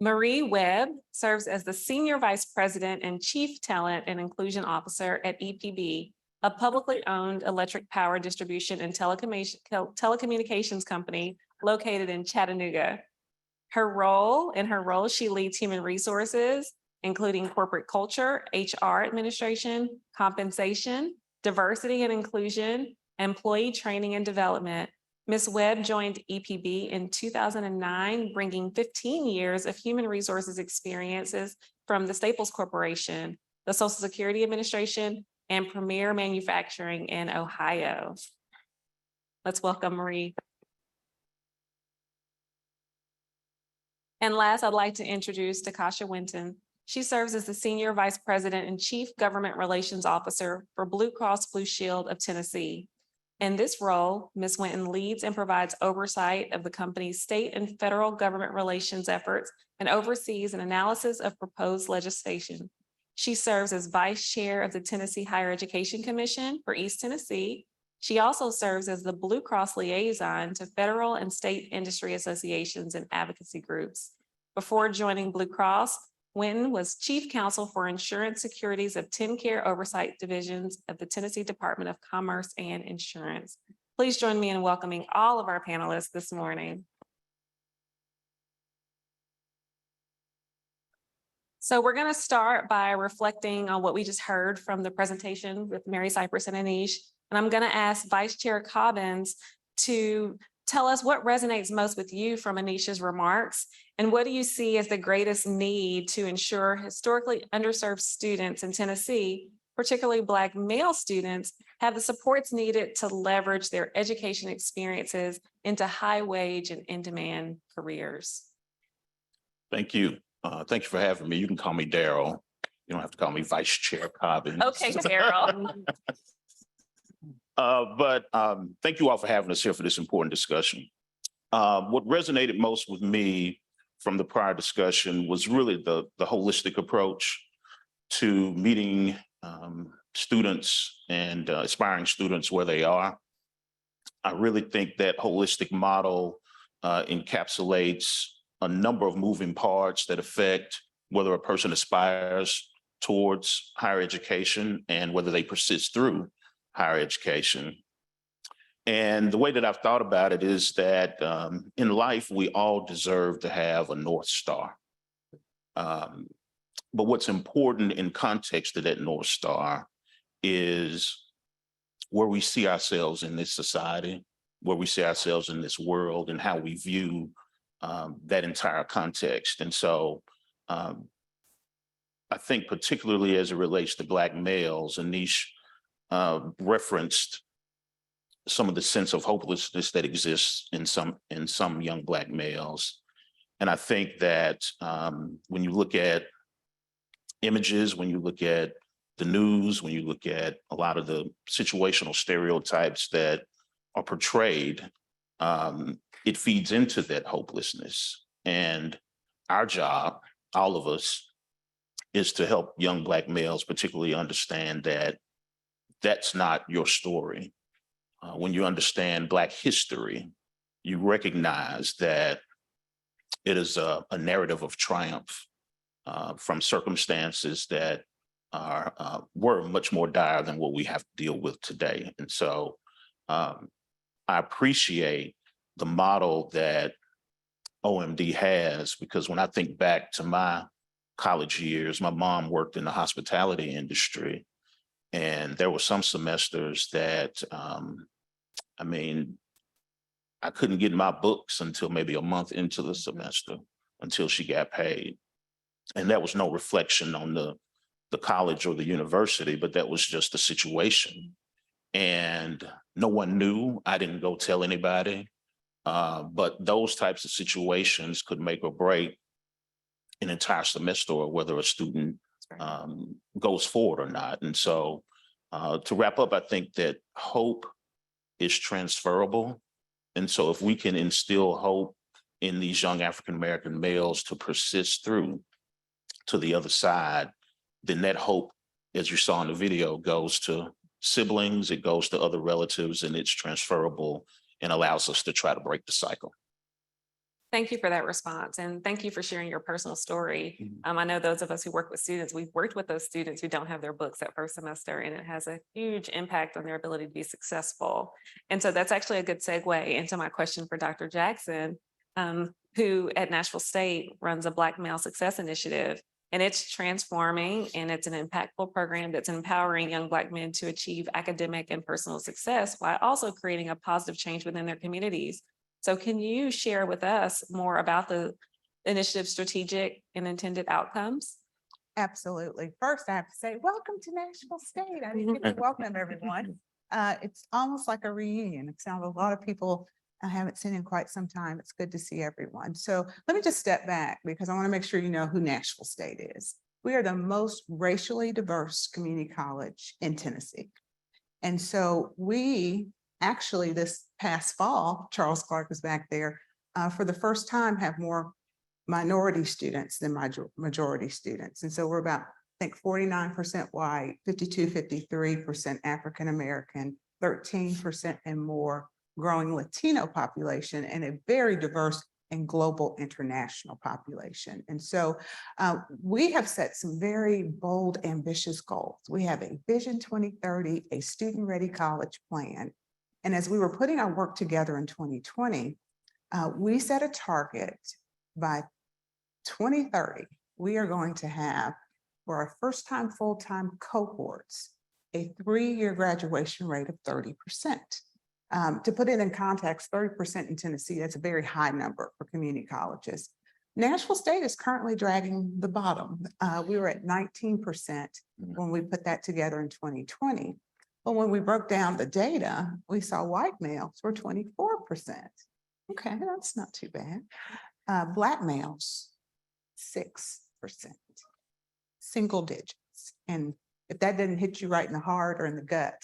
Marie Webb serves as the Senior Vice President and Chief Talent and Inclusion Officer at EPB, a publicly owned electric power distribution and telecommunications company located in Chattanooga. In her role, she leads human resources, including corporate culture, HR administration, compensation, diversity and inclusion, employee training and development. Ms. Webb joined EPB in 2009, bringing 15 years of human resources experiences from the Staples Corporation, the Social Security Administration, and Premier Manufacturing in Ohio. Let's welcome Marie. And last, I'd like to introduce Takasha Winton. She serves as the Senior Vice President and Chief Government Relations Officer for Blue Cross Blue Shield of Tennessee. In this role, Ms. Winton leads and provides oversight of the company's state and federal government relations efforts and oversees an analysis of proposed legislation. She serves as Vice Chair of the Tennessee Higher Education Commission for East Tennessee. She also serves as the Blue Cross liaison to federal and state industry associations and advocacy groups. Before joining Blue Cross, Winton was Chief Counsel for Insurance Securities of TennCare Oversight Divisions of the Tennessee Department of Commerce and Insurance. Please join me in welcoming all of our panelists this morning. So we're going to start by reflecting on what we just heard from the presentation with Mary Cypress and Anish. And I'm going to ask Vice Chair Cobbins to tell us what resonates most with you from Anish's remarks, and what do you see as the greatest need to ensure historically underserved students in Tennessee, particularly Black male students, have the supports needed to leverage their education experiences into high wage and in-demand careers? Thank you. Thank you for having me. You can call me Daryl. You don't have to call me Vice Chair Cobbins. Okay, Daryl. But thank you all for having us here for this important discussion. What resonated most with me from the prior discussion was really the holistic approach to meeting students and aspiring students where they are. I really think that holistic model encapsulates a number of moving parts that affect whether a person aspires towards higher education and whether they persist through higher education. And the way that I've thought about it is that in life, we all deserve to have a North Star. But what's important in context to that North Star is where we see ourselves in this society, where we see ourselves in this world, and how we view that entire context. And so I think particularly as it relates to Black males, Anish referenced some of the sense of hopelessness that exists in some young Black males. And I think that when you look at images, when you look at the news, when you look at a lot of the situational stereotypes that are portrayed, it feeds into that hopelessness. And our job, all of us, is to help young Black males particularly understand that that's not your story. When you understand Black history, you recognize that it is a narrative of triumph from circumstances that were much more dire than what we have to deal with today. And so I appreciate the model that OMD has, because when I think back to my college years, my mom worked in the hospitality industry, and there were some semesters that, I couldn't get my books until maybe a month into the semester until she got paid. And that was no reflection on the college or the university, but that was just the situation. And no one knew. I didn't go tell anybody. But those types of situations could make or break an entire semester or whether a student goes forward or not. And so to wrap up, I think that hope is transferable. And so if we can instill hope in these young African-American males to persist through to the other side, then that hope, as you saw in the video, goes to siblings, it goes to other relatives, and it's transferable and allows us to try to break the cycle. Thank you for that response, and thank you for sharing your personal story. I know those of us who work with students, we've worked with those students who don't have their books that first semester, and it has a huge impact on their ability to be successful. And so that's actually a good segue into my question for Dr. Jackson, who at Nashville State runs a Black Male Success Initiative. And it's transforming, and it's an impactful program that's empowering young Black men to achieve academic and personal success while also creating a positive change within their communities. So can you share with us more about the initiative's strategic and intended outcomes? Absolutely. First, I have to say, welcome to Nashville State. I didn't get to welcome everyone. It's almost like a reunion. It sounds a lot of people I haven't seen in quite some time. It's good to see everyone. So let me just step back because I want to make sure you know who Nashville State is. We are the most racially diverse community college in Tennessee. And so we actually this past fall, Charles Clark was back there, for the first time have more minority students than majority students. And so we're about, I think, 49% white, 53% African-American, 13% and more growing Latino population, and a very diverse and global international population. And so we have set some very bold, ambitious goals. We have a Vision 2030, a student-ready college plan. And as we were putting our work together in 2020, we set a target by 2030, we are going to have, for our first-time full-time cohorts, a 3-year graduation rate of 30%. To put it in context, 30% in Tennessee, that's a very high number for community colleges. Nashville State is currently dragging the bottom. We were at 19% when we put that together in 2020. But when we broke down the data, we saw white males were 24%. Okay, that's not too bad. Black males, 6%, single digits. And if that didn't hit you right in the heart or in the gut,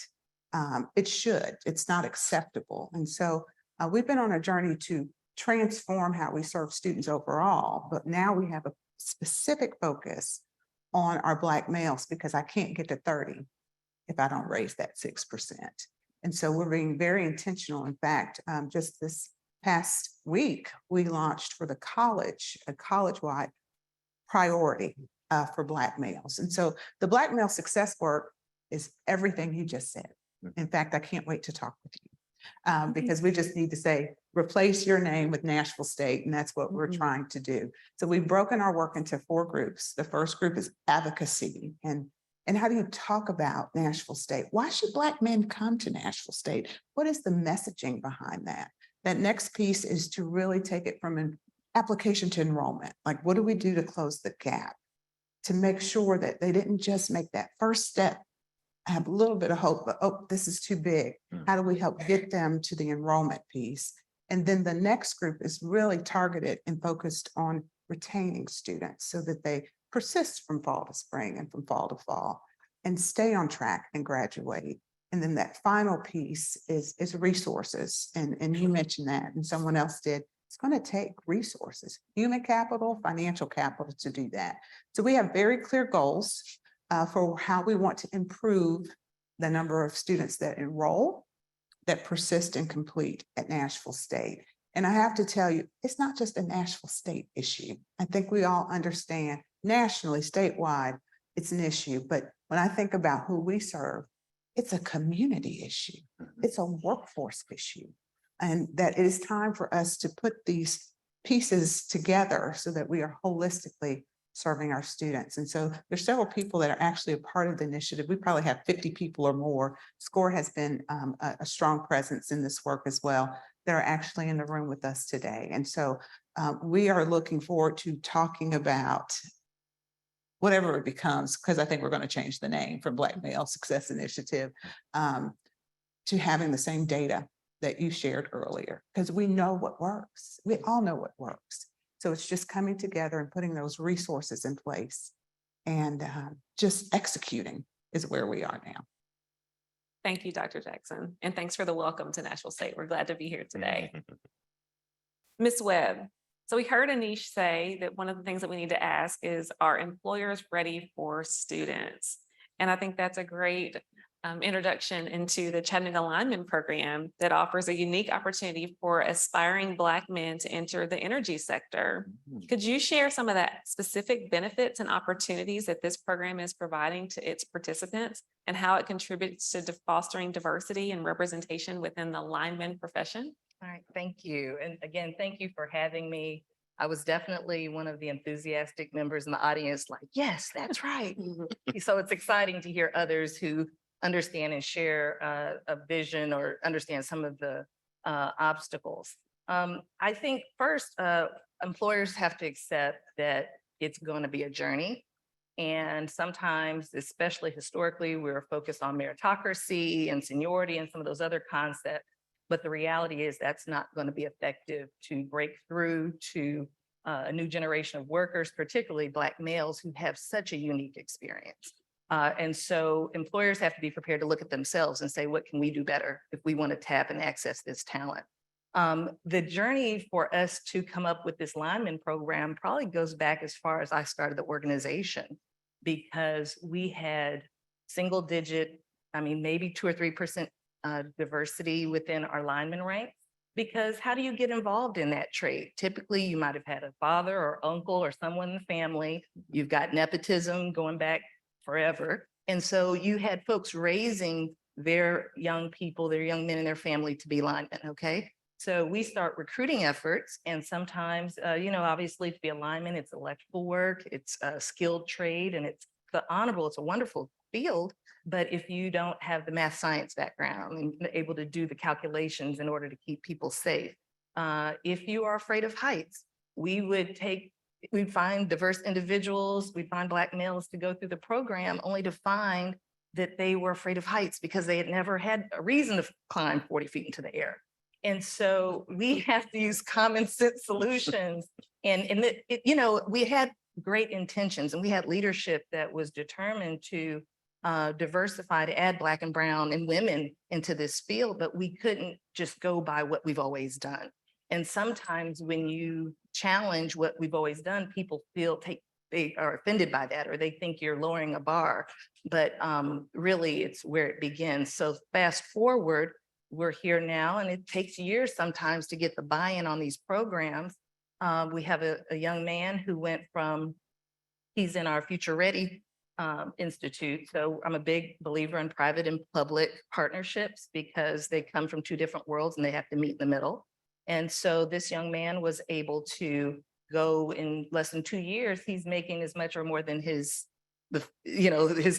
it should. It's not acceptable. And so we've been on a journey to transform how we serve students overall, but now we have a specific focus on our Black males because I can't get to 30 if I don't raise that 6%. And so we're being very intentional. In fact, just this past week, we launched for the college, a college-wide priority for Black males. And so the Black male success work is everything you just said. In fact, I can't wait to talk with you because we just need to say, replace your name with Nashville State, and that's what we're trying to do. So we've broken our work into 4 groups. The first group is advocacy, and how do you talk about Nashville State? Why should Black men come to Nashville State? What is the messaging behind that? That next piece is to really take it from an application to enrollment. Like, what do we do to close the gap? To make sure that they didn't just make that first step, have a little bit of hope, but oh, this is too big. How do we help get them to the enrollment piece? And then the next group is really targeted and focused on retaining students so that they persist from fall to spring and from fall to fall and stay on track and graduate. And then that final piece is resources. And you mentioned that, and someone else did. It's going to take resources, human capital, financial capital to do that. So we have very clear goals for how we want to improve the number of students that enroll, that persist and complete at Nashville State. And I have to tell you, it's not just a Nashville State issue. I think we all understand nationally, statewide, it's an issue. But when I think about who we serve, it's a community issue. It's a workforce issue. And that it is time for us to put these pieces together so that we are holistically serving our students. And so there's several people that are actually a part of the initiative. We probably have 50 people or more. SCORE has been a strong presence in this work as well. That are actually in the room with us today. And so we are looking forward to talking about whatever it becomes, because I think we're going to change the name from Black Male Success Initiative to having the same data that you shared earlier, because we know what works. We all know what works. So it's just coming together and putting those resources in place and just executing is where we are now. Thank you, Dr. Jackson. And thanks for the welcome to Nashville State. We're glad to be here today. Ms. Webb, so we heard Anish say that one of the things that we need to ask is, are employers ready for students? And I think that's a great introduction into the Chattanooga Lineman Program that offers a unique opportunity for aspiring Black men to enter the energy sector. Could you share some of that specific benefits and opportunities that this program is providing to its participants and how it contributes to fostering diversity and representation within the lineman profession? All right, thank you. And again, thank you for having me. I was definitely one of the enthusiastic members in the audience, like, yes, that's right. So it's exciting to hear others who understand and share a vision or understand some of the obstacles. I think first, employers have to accept that it's going to be a journey. And sometimes, especially historically, we're focused on meritocracy and seniority and some of those other concepts. But the reality is that's not going to be effective to break through to a new generation of workers, particularly Black males who have such a unique experience. And so employers have to be prepared to look at themselves and say, what can we do better if we want to tap and access this talent? The journey for us to come up with this lineman program probably goes back as far as I started the organization, because we had single digit, I mean, maybe 2 or 3% diversity within our lineman ranks. Because how do you get involved in that trade? Typically, you might have had a father or uncle or someone in the family. You've got nepotism going back forever. And so you had folks raising their young people, their young men in their family to be linemen, okay? So we start recruiting efforts, and sometimes, obviously to be a lineman, it's electrical work, it's a skilled trade, and it's honorable, it's a wonderful field. But if you don't have the math science background and able to do the calculations in order to keep people safe, if you are afraid of heights, we'd find diverse individuals, we'd find Black males to go through the program only to find that they were afraid of heights because they had never had a reason to climb 40 feet into the air. And so we have to use common sense solutions. And we had great intentions, and we had leadership that was determined to diversify, to add Black and brown and women into this field, but we couldn't just go by what we've always done. And sometimes when you challenge what we've always done, people they are offended by that, or they think you're lowering a bar. But really, it's where it begins. So fast forward, we're here now, and it takes years sometimes to get the buy-in on these programs. We have a young man who went from, he's in our Future Ready Institute. So I'm a big believer in private and public partnerships because they come from two different worlds and they have to meet in the middle. And so this young man was able to go in less than 2 years. He's making as much or more than his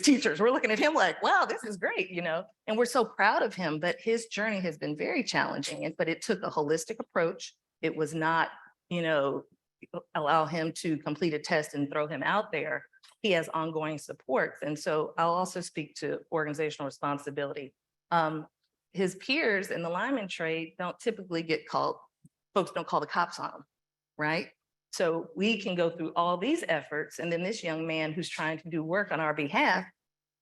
teachers. We're looking at him like, wow, this is great, and we're so proud of him. But his journey has been very challenging, but it took a holistic approach. It was not, allow him to complete a test and throw him out there. He has ongoing supports. And so I'll also speak to organizational responsibility. His peers in the lineman trade don't typically get called, folks don't call the cops on him, right? So we can go through all these efforts, and then this young man who's trying to do work on our behalf,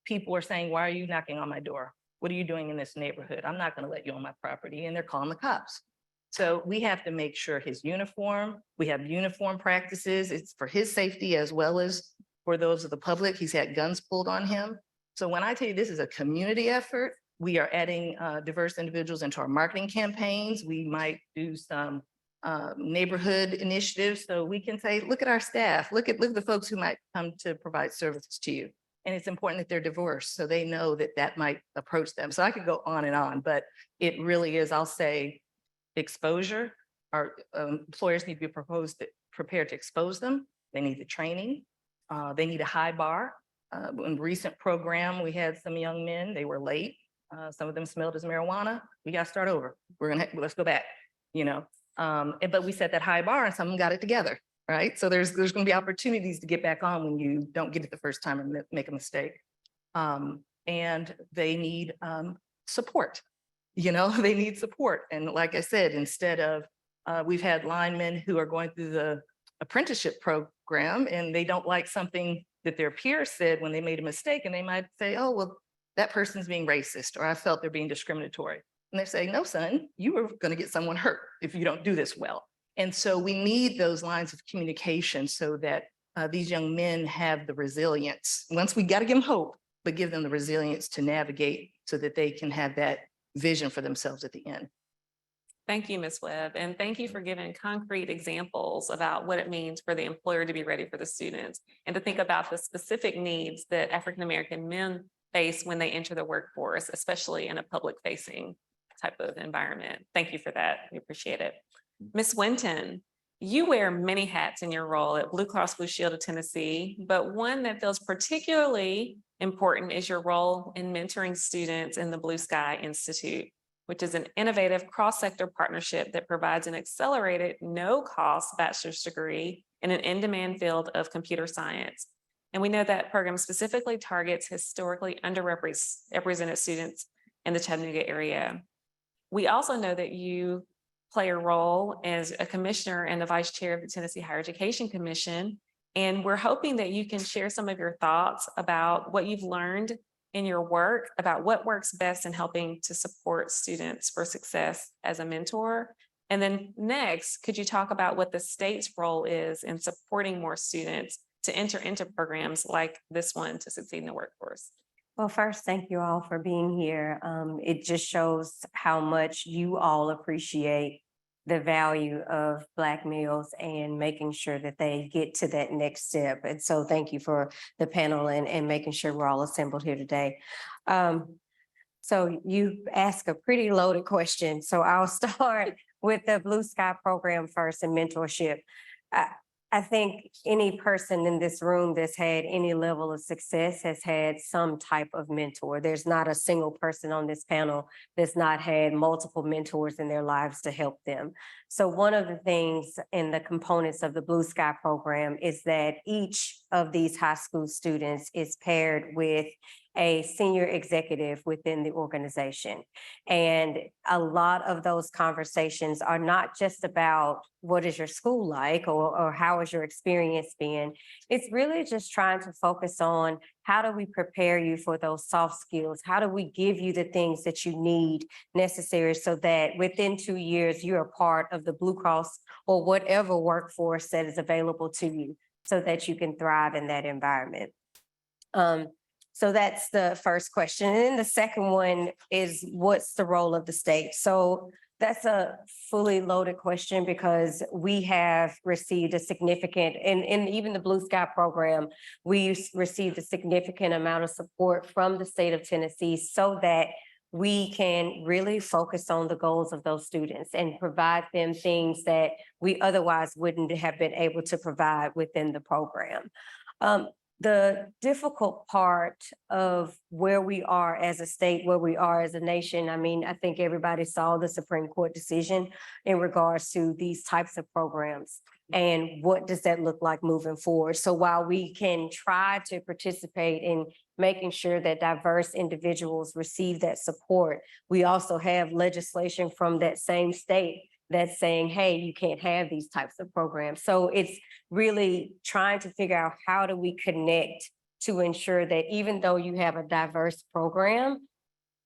people are saying, why are you knocking on my door? What are you doing in this neighborhood? I'm not going to let you on my property. And they're calling the cops. So we have to make sure his uniform, we have uniform practices. It's for his safety as well as for those of the public. He's had guns pulled on him. So when I tell you this is a community effort, we are adding diverse individuals into our marketing campaigns. We might do some neighborhood initiatives, so we can say, look at our staff, look at the folks who might come to provide services to you. And it's important that they're diverse, so they know that might approach them. So I could go on, but it really is, I'll say, exposure. Our employers need to be prepared to expose them. They need the training. They need a high bar. In recent program, we had some young men, they were late. Some of them smelled as marijuana. We got to start over. Let's go back, but we set that high bar and some of them got it together, right? So there's going to be opportunities to get back on when you don't get it the first time and make a mistake. And they need support, they need support. And like I said, instead of, we've had linemen who are going through the apprenticeship program and they don't like something that their peers said when they made a mistake, and they might say, oh, well, that person's being racist, or I felt they're being discriminatory. And they say, no, son, you are going to get someone hurt if you don't do this well. And so we need those lines of communication so that these young men have the resilience. Once we got to give them hope, but give them the resilience to navigate so that they can have that vision for themselves at the end. Thank you, Ms. Webb, and thank you for giving concrete examples about what it means for the employer to be ready for the students and to think about the specific needs that African-American men face when they enter the workforce, especially in a public-facing type of environment. Thank you for that. We appreciate it. Ms. Winton, you wear many hats in your role at Blue Cross Blue Shield of Tennessee, but one that feels particularly important is your role in mentoring students in the Blue Sky Institute, which is an innovative cross-sector partnership that provides an accelerated, no-cost bachelor's degree in an in-demand field of computer science. And we know that program specifically targets historically underrepresented students in the Chattanooga area. We also know that you play a role as a commissioner and the vice chair of the Tennessee Higher Education Commission. And we're hoping that you can share some of your thoughts about what you've learned in your work, about what works best in helping to support students for success as a mentor. And then next, could you talk about what the state's role is in supporting more students to enter into programs like this one to succeed in the workforce? Well, first, thank you all for being here. It just shows how much you all appreciate the value of Black males and making sure that they get to that next step. And so thank you for the panel and making sure we're all assembled here today. So you asked a pretty loaded question. So I'll start with the Blue Sky program first and mentorship. I think any person in this room that's had any level of success has had some type of mentor. There's not a single person on this panel that's not had multiple mentors in their lives to help them. So one of the things in the components of the Blue Sky program is that each of these high school students is paired with a senior executive within the organization. And a lot of those conversations are not just about what is your school like or how has your experience been. It's really just trying to focus on how do we prepare you for those soft skills? How do we give you the things that you need necessary so that within 2 years, you're a part of the Blue Cross or whatever workforce that is available to you so that you can thrive in that environment. So that's the first question. And then the second one is, what's the role of the state? So that's a fully loaded question because we have received a significant, and even the Blue Sky program, received a significant amount of support from the state of Tennessee so that we can really focus on the goals of those students and provide them things that we otherwise wouldn't have been able to provide within the program. The difficult part of where we are as a state, where we are as a nation, I mean, I think everybody saw the Supreme Court decision in regards to these types of programs. And what does that look like moving forward? So while we can try to participate in making sure that diverse individuals receive that support, we also have legislation from that same state that's saying, hey, you can't have these types of programs. So it's really trying to figure out how do we connect to ensure that even though you have a diverse program,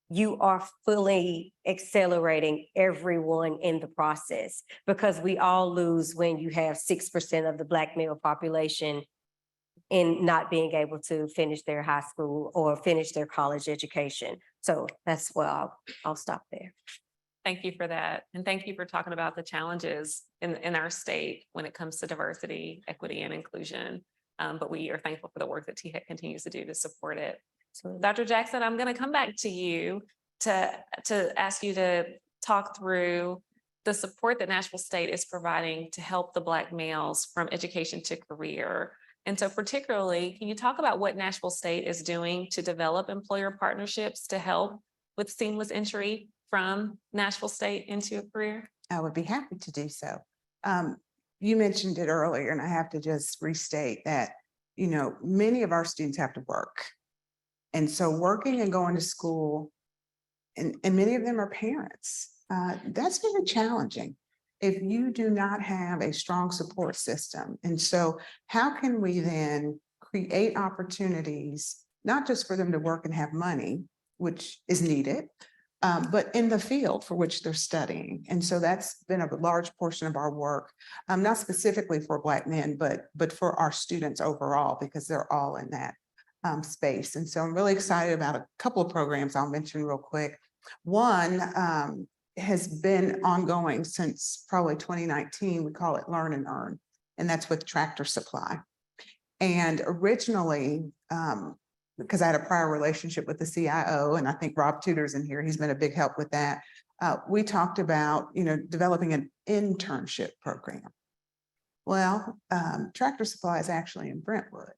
you are fully accelerating everyone in the process, because we all lose when you have 6% of the Black male population in not being able to finish their high school or finish their college education. So that's where I'll stop there. Thank you for that. And thank you for talking about the challenges in our state when it comes to diversity, equity, and inclusion. But we are thankful for the work that THEC continues to do to support it. So Dr. Jackson, I'm going to come back to you to ask you to talk through the support that Nashville State is providing to help the Black males from education to career. And so particularly, can you talk about what Nashville State is doing to develop employer partnerships to help with seamless entry from Nashville State into a career? I would be happy to do so. You mentioned it earlier, and I have to just restate that, you know, many of our students have to work. And so working and going to school, and many of them are parents, that's very challenging if you do not have a strong support system. And so how can we then create opportunities, not just for them to work and have money, which is needed, but in the field for which they're studying. And so that's been a large portion of our work, not specifically for Black men, but for our students overall, because they're all in that space. And so I'm really excited about a couple of programs I'll mention real quick. One has been ongoing since probably 2019. We call it Learn and Earn, and that's with Tractor Supply. And originally, because I had a prior relationship with the CIO, and I think Rob Tudor's in here, he's been a big help with that. We talked about, you know, developing an internship program. Well, Tractor Supply is actually in Brentwood,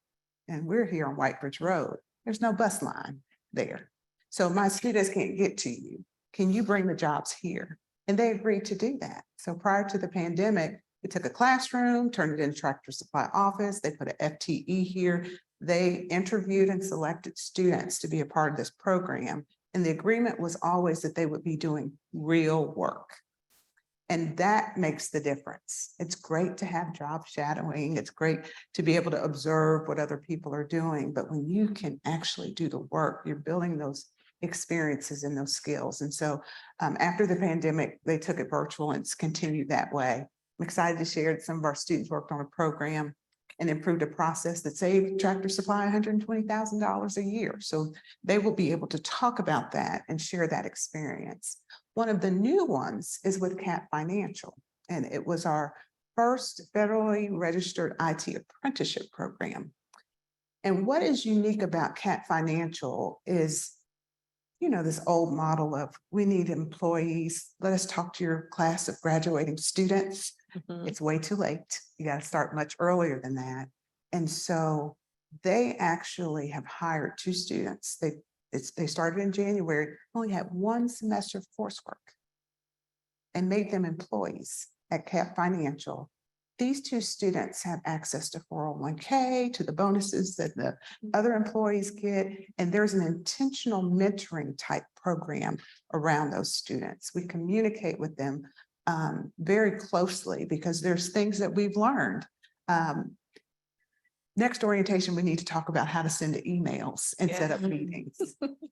and we're here on White Bridge Road. There's no bus line there. So my students can't get to you. Can you bring the jobs here? And they agreed to do that. So prior to the pandemic, we took a classroom, turned it into Tractor Supply office. They put an FTE here. They interviewed and selected students to be a part of this program. And the agreement was always that they would be doing real work. And that makes the difference. It's great to have job shadowing. It's great to be able to observe what other people are doing. But when you can actually do the work, you're building those experiences and those skills. And so after the pandemic, they took it virtual and it's continued that way. I'm excited to share that some of our students worked on a program and improved a process that saved Tractor Supply $120,000 a year. So they will be able to talk about that and share that experience. One of the new ones is with Cat Financial, and it was our first federally registered IT apprenticeship program. And what is unique about Cat Financial is, you know, this old model of we need employees. Let us talk to your class of graduating students. It's way too late. You got to start much earlier than that. And so they actually have hired 2 students. They started in January, only had 1 semester of coursework, and made them employees at Cat Financial, these two students have access to 401k, to the bonuses that the other employees get. And there's an intentional mentoring type program around those students. We communicate with them very closely because there's things that we've learned. Next orientation, we need to talk about how to send emails and set up meetings.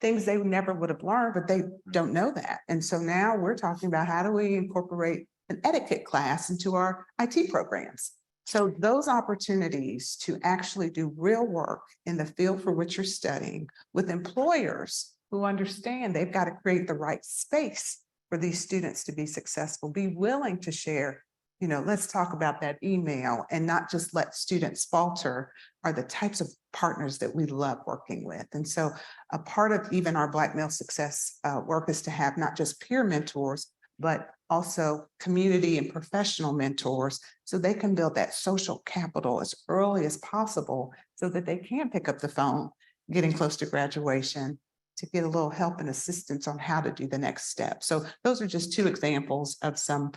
Things they never would have learned, but they don't know that. And so now we're talking about how do we incorporate an etiquette class into our IT programs. So those opportunities to actually do real work in the field for which you're studying with employers who understand they've got to create the right space for these students to be successful, be willing to share, you know, let's talk about that email and not just let students falter, are the types of partners that we love working with. And so a part of even our Black male success work is to have not just peer mentors, but also community and professional mentors so they can build that social capital as early as possible so that they can pick up the phone, getting close to graduation, to get a little help and assistance on how to do the next step. So those are just two examples of some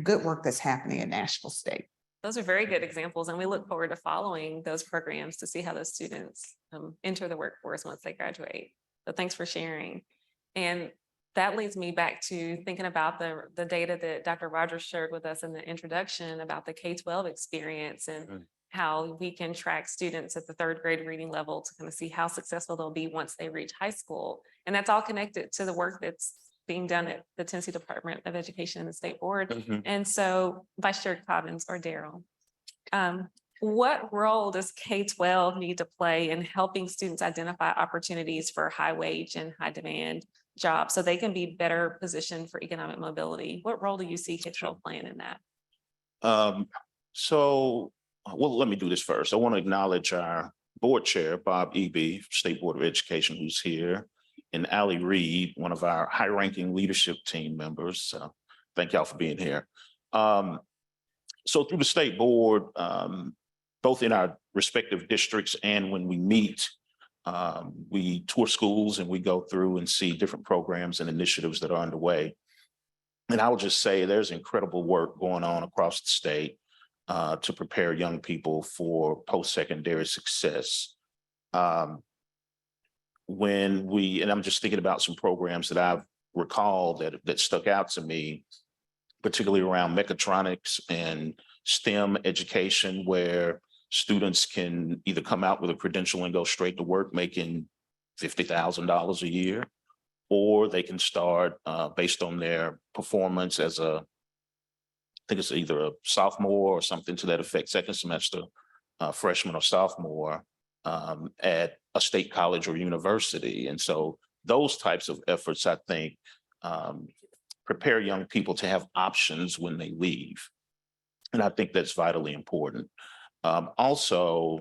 good work that's happening at Nashville State. Those are very good examples, and we look forward to following those programs to see how those students enter the workforce once they graduate. So thanks for sharing. And that leads me back to thinking about the data that Dr. Rogers shared with us in the introduction about the K-12 experience and how we can track students at the third grade reading level to kind of see how successful they'll be once they reach high school. And that's all connected to the work that's being done at the Tennessee Department of Education and the State Board. And so Vice Chair Cobbins or Daryl, what role does K-12 need to play in helping students identify opportunities for high wage and high demand jobs so they can be better positioned for economic mobility? What role do you see K-12 playing in that? Well, let me do this first. I want to acknowledge our board chair, Bob Eby, State Board of Education, who's here, and Ali Reed, one of our high-ranking leadership team members. So thank y'all for being here. So through the state board, both in our respective districts and when we meet, we tour schools and we go through and see different programs and initiatives that are underway. And I will just say there's incredible work going on across the state to prepare young people for post-secondary success. And I'm just thinking about some programs that I've recalled that stuck out to me, particularly around mechatronics and STEM education, where students can either come out with a credential and go straight to work making $50,000 a year, or they can start based on their performance as I think it's either a sophomore or something to that effect, second semester, freshman or sophomore at a state college or university. And so those types of efforts, I think, prepare young people to have options when they leave. And I think that's vitally important. Also,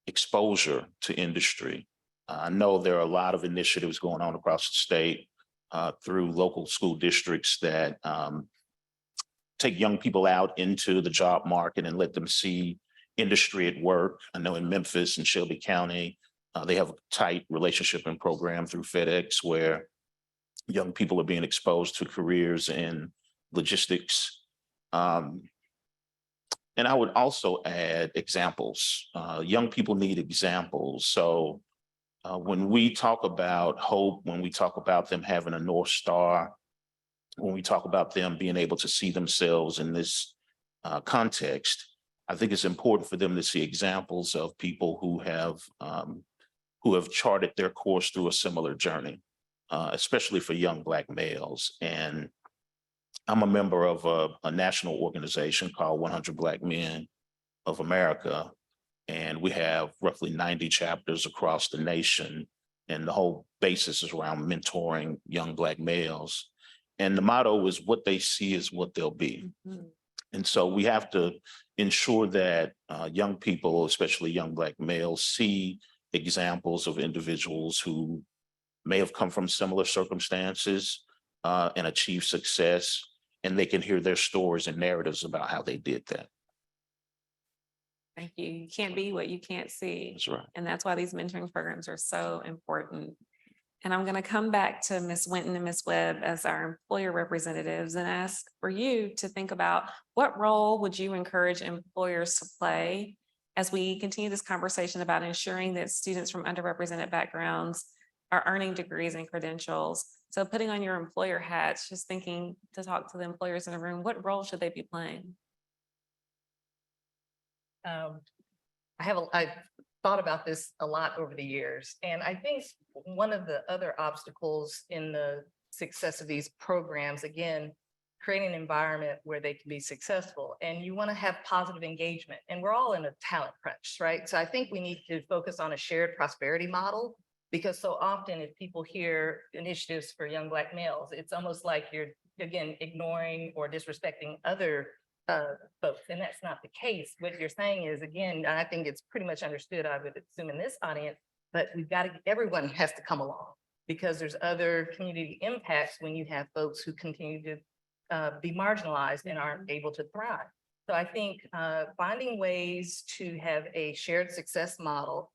exposure to industry. I know there are a lot of initiatives going on across the state through local school districts that take young people out into the job market and let them see industry at work. I know in Memphis and Shelby County, they have a tight relationship and program through FedEx where young people are being exposed to careers in logistics. And I would also add examples. Young people need examples. So when we talk about hope, when we talk about them having a North Star, when we talk about them being able to see themselves in this context, I think it's important for them to see examples of people who have charted their course through a similar journey, especially for young Black males. And I'm a member of a national organization called 100 Black Men of America, and we have roughly 90 chapters across the nation, and the whole basis is around mentoring young Black males. And the motto is what they see is what they'll be. And so we have to ensure that young people, especially young Black males, see examples of individuals who may have come from similar circumstances and achieve success, and they can hear their stories and narratives about how they did that. Thank you. You can't be what you can't see. That's right. And that's why these mentoring programs are so important. And I'm going to come back to Ms. Winton and Ms. Webb as our employer representatives and ask for you to think about what role would you encourage employers to play as we continue this conversation about ensuring that students from underrepresented backgrounds are earning degrees and credentials. So putting on your employer hats, just thinking to talk to the employers in the room, what role should they be playing? I've thought about this a lot over the years, and I think one of the other obstacles in the success of these programs, again, creating an environment where they can be successful, and you want to have positive engagement, and we're all in a talent crunch, right? So I think we need to focus on a shared prosperity model, because so often if people hear initiatives for young Black males, it's almost like you're, again, ignoring or disrespecting other folks, and that's not the case. What you're saying is, again, and I think it's pretty much understood, I would assume, in this audience, but we've got to, everyone has to come along, because there's other community impacts when you have folks who continue to be marginalized and aren't able to thrive. So I think finding ways to have a shared success model,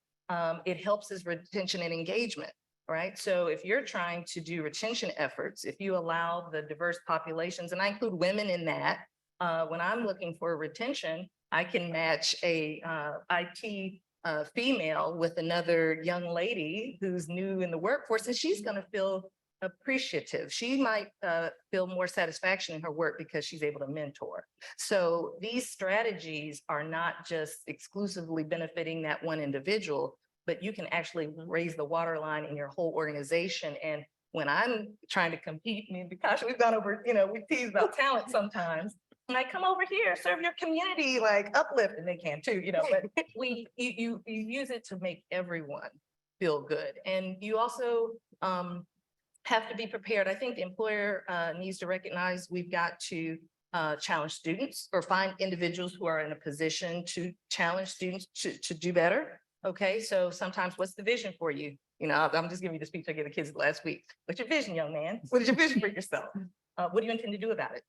it helps us retention and engagement, right? So if you're trying to do retention efforts, if you allow the diverse populations, and I include women in that, when I'm looking for retention, I can match a IT female with another young lady who's new in the workforce, and she's going to feel appreciative. She might feel more satisfaction in her work because she's able to mentor. So these strategies are not just exclusively benefiting that one individual, but you can actually raise the waterline in your whole organization. And when I'm trying to compete, I mean, because we've gone over, we tease about talent sometimes. And I come over here, serve your community, like uplift, and they can too, but you use it to make everyone feel good. And you also have to be prepared. I think the employer needs to recognize we've got to challenge students or find individuals who are in a position to challenge students to do better. Okay, so sometimes what's the vision for you? I'm just giving you the speech I gave the kids last week. What's your vision, young man? What is your vision for yourself? What do you intend to do about it?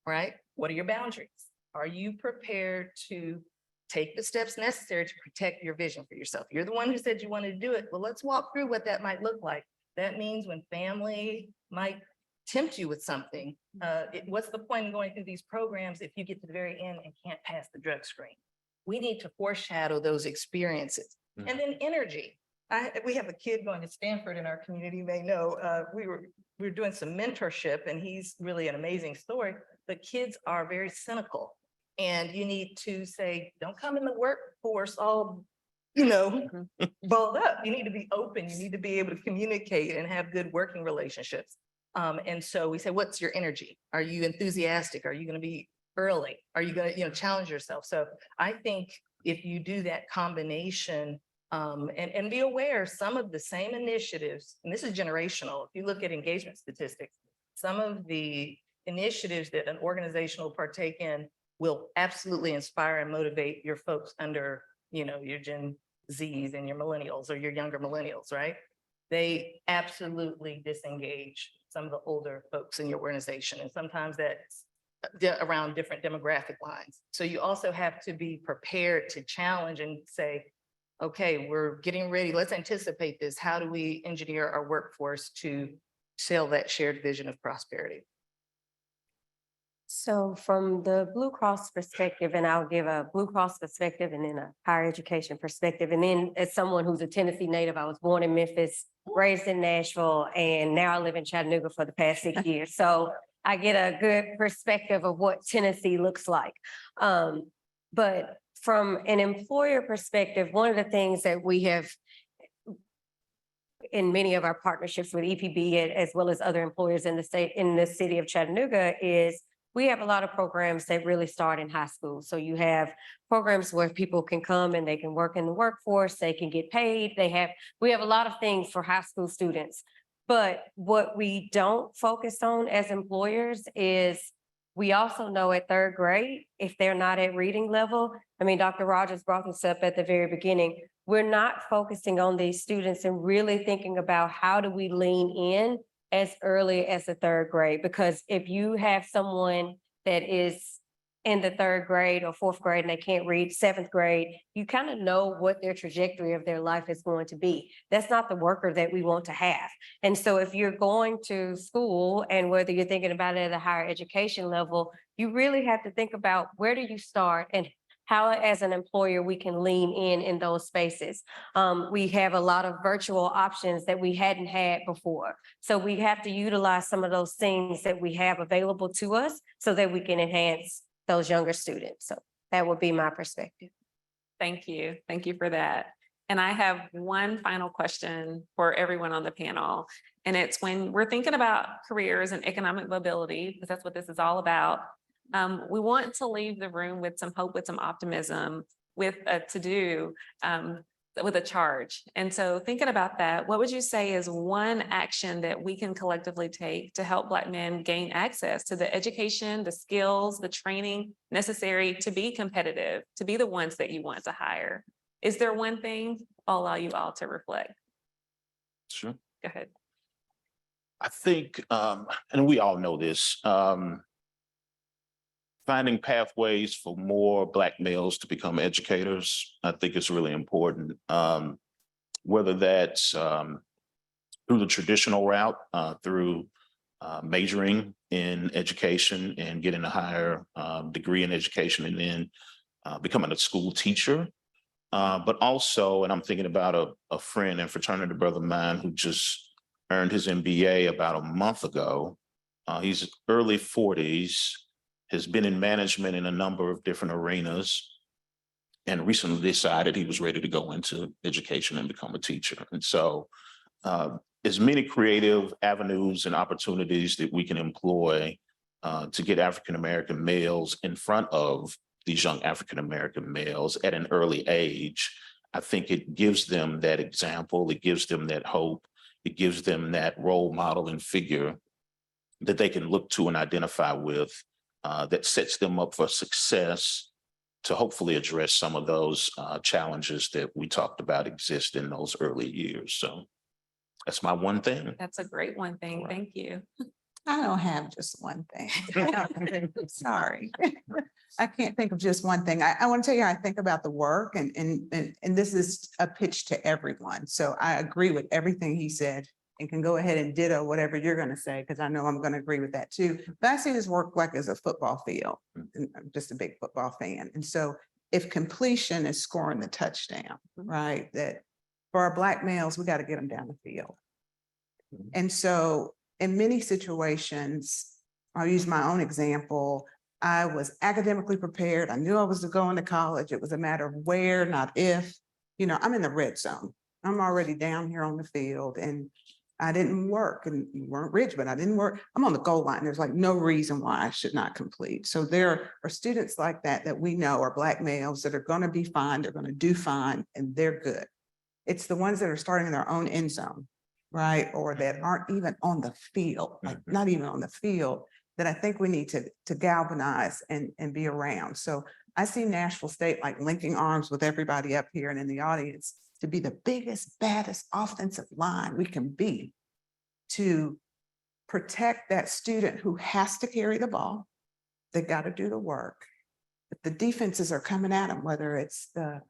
Right? What are your boundaries? Are you prepared to take the steps necessary to protect your vision for yourself? You're the one who said you wanted to do it. Well, let's walk through what that might look like. That means when family might tempt you with something, what's the point in going through these programs if you get to the very end and can't pass the drug screen? We need to foreshadow those experiences. And then energy. We have a kid going to Stanford in our community. You may know we were doing some mentorship, and he's really an amazing story. But kids are very cynical, and you need to say, don't come in the workforce all, balled up. You need to be open. You need to be able to communicate and have good working relationships. And so we say, what's your energy? Are you enthusiastic? Are you going to be early? Are you going to, challenge yourself? So I think if you do that combination, and be aware, some of the same initiatives, and this is generational. If you look at engagement statistics, some of the initiatives that an organization will partake in will absolutely inspire and motivate your folks under, your Gen Zs and your millennials or your younger millennials, right? They absolutely disengage some of the older folks in your organization. And sometimes that's around different demographic lines. So you also have to be prepared to challenge and say, okay, we're getting ready. Let's anticipate this. How do we engineer our workforce to sell that shared vision of prosperity? So from the Blue Cross perspective, and I'll give a Blue Cross perspective and then a higher education perspective. And then as someone who's a Tennessee native, I was born in Memphis, raised in Nashville, and now I live in Chattanooga for the past 6 years. So I get a good perspective of what Tennessee looks like. But from an employer perspective, one of the things that we have in many of our partnerships with EPB as well as other employers in the state, in the city of Chattanooga, is we have a lot of programs that really start in high school. So you have programs where people can come and they can work in the workforce, they can get paid. We have a lot of things for high school students. But what we don't focus on as employers is we also know at third grade, if they're not at reading level, Dr. Rogers brought this up at the very beginning, we're not focusing on these students and really thinking about how do we lean in as early as the third grade. Because if you have someone that is in the third grade or fourth grade and they can't read seventh grade, you kind of know what their trajectory of their life is going to be. That's not the worker that we want to have. And so if you're going to school and whether you're thinking about it at a higher education level, you really have to think about where do you start and how as an employer we can lean in those spaces. We have a lot of virtual options that we hadn't had before. So we have to utilize some of those things that we have available to us so that we can enhance those younger students. So that would be my perspective. Thank you. Thank you for that. And I have one final question for everyone on the panel. And it's when we're thinking about careers and economic mobility, because that's what this is all about. We want to leave the room with some hope, with some optimism, with a to-do, with a charge. And so thinking about that, what would you say is one action that we can collectively take to help Black men gain access to the education, the skills, the training necessary to be competitive, to be the ones that you want to hire? Is there one thing? I'll allow you all to reflect. Sure. Go ahead. I think, and we all know this, finding pathways for more Black males to become educators, I think is really important. Whether that's through the traditional route, through majoring in education and getting a higher degree in education and then becoming a school teacher. But also, and I'm thinking about a friend and fraternity brother of mine who just earned his MBA about a month ago. He's early 40s, has been in management in a number of different arenas, and recently decided he was ready to go into education and become a teacher. And so as many creative avenues and opportunities that we can employ to get African-American males in front of these young African-American males at an early age, I think it gives them that example, it gives them that hope, it gives them that role model and figure that they can look to and identify with, that sets them up for success to hopefully address some of those challenges that we talked about exist in those early years. So that's my one thing. That's a great one thing. Right. Thank you. I don't have just one thing. Sorry. I can't think of just one thing. I want to tell you, how I think about the work and this is a pitch to everyone. So I agree with everything he said and can go ahead and ditto whatever you're going to say, because I know I'm going to agree with that too. But I see this work like as a football field, and I'm just a big football fan. And so if completion is scoring the touchdown, right, that for our Black males, we got to get them down the field. And so in many situations, I'll use my own example. I was academically prepared. I knew I was going to college. It was a matter of where, not if. You know, I'm in the red zone. I'm already down here on the field and I didn't work, and you weren't rich, but I didn't work. I'm on the goal line. There's like no reason why I should not complete. So there are students like that we know are Black males that are going to be fine. They're going to do fine and they're good. It's the ones that are starting in their own end zone, right? Or that aren't even on the field, like not even on the field, that I think we need to galvanize and be around. So I see Nashville State like linking arms with everybody up here and in the audience to be the biggest, baddest offensive line we can be, to protect that student who has to carry the ball. They got to do the work. But the defenses are coming at them, whether it's the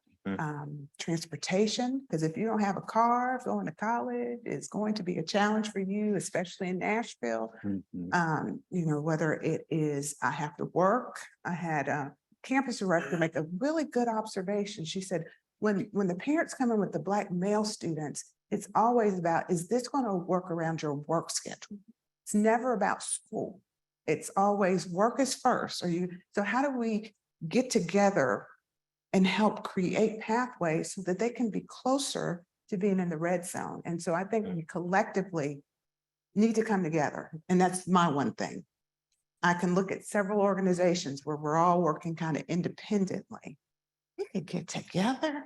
transportation, because if you don't have a car, going to college is going to be a challenge for you, especially in Nashville. You know, whether it is, I have to work. I had a campus director make a really good observation. She said, when the parents come in with the Black male students, it's always about, is this going to work around your work schedule? It's never about school. It's always work is first. So how do we get together and help create pathways so that they can be closer to being in the red zone? And so I think we collectively need to come together. And that's my one thing. I can look at several organizations where we're all working kind of independently. We could get together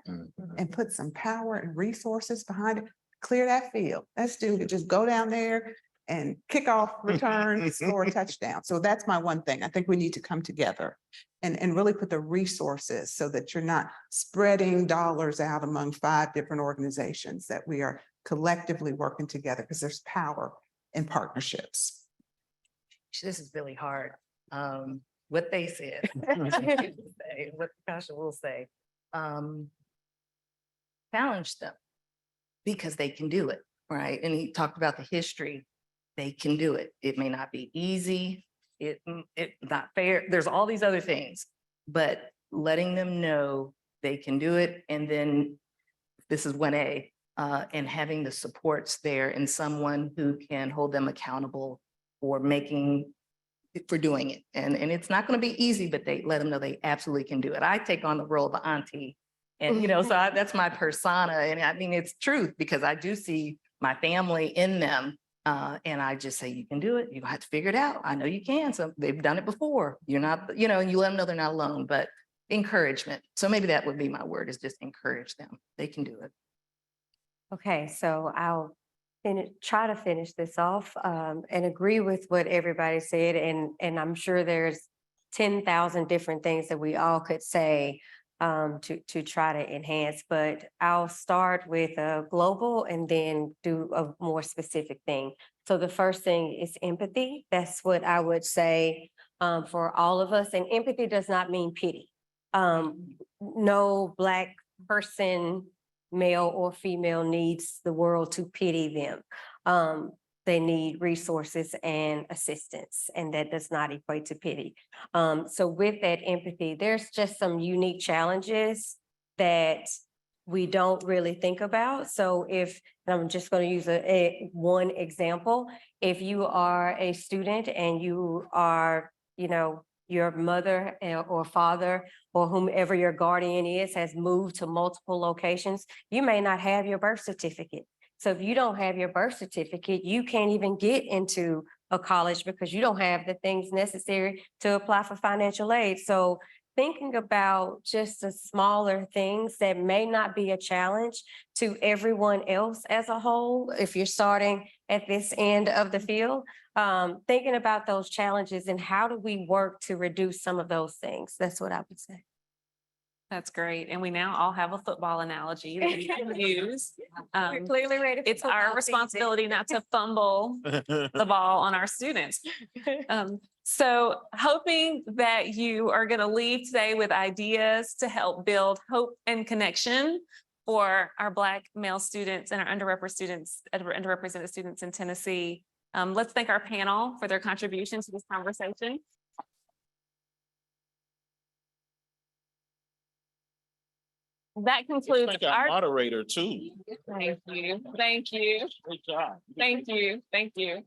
and put some power and resources behind it, clear that field. That student could just go down there and kick off return, score a touchdown. So that's my one thing. I think we need to come together and really put the resources so that you're not spreading dollars out among 5 different organizations, that we are collectively working together, because there's power in partnerships. This is really hard. what they said. What Kasha will say. Challenge them because they can do it, right? And he talked about the history. They can do it. It may not be easy. It not fair. There's all these other things, but letting them know they can do it. And then this is 1A, and having the supports there and someone who can hold them accountable for doing it. And it's not going to be easy, but they let them know they absolutely can do it. I take on the role of the auntie. And, that's my persona. And I mean, it's truth because I do see my family in them. And I just say, you can do it. You don't have to figure it out. I know you can. So they've done it before. You're not, and you let them know they're not alone, but encouragement. So maybe that would be my word, is just encourage them. They can do it. Okay, so I'll try to finish this off and agree with what everybody said. And I'm sure there's 10,000 different things that we all could say to try to enhance, but I'll start with a global and then do a more specific thing. So the first thing is empathy. That's what I would say for all of us. And empathy does not mean pity. No Black person, male or female, needs the world to pity them. They need resources and assistance, and that does not equate to pity. So with that empathy, there's just some unique challenges that we don't really think about. So and I'm just going to use one example. If you are a student and you are, your mother or father or whomever your guardian is has moved to multiple locations, you may not have your birth certificate. So if you don't have your birth certificate, you can't even get into a college because you don't have the things necessary to apply for financial aid. So thinking about just the smaller things that may not be a challenge to everyone else as a whole, if you're starting at this end of the field, thinking about those challenges and how do we work to reduce some of those things? That's what I would say. That's great. And we now all have a football analogy that we can use. We're clearly ready. It's our responsibility not to fumble the ball on our students. So hoping that you are going to leave today with ideas to help build hope and connection for our Black male students and our underrepresented students in Tennessee. Let's thank our panel for their contribution to this conversation. That concludes Thank our moderator too. Thank you. Thank you. Great job. Thank you. Thank you.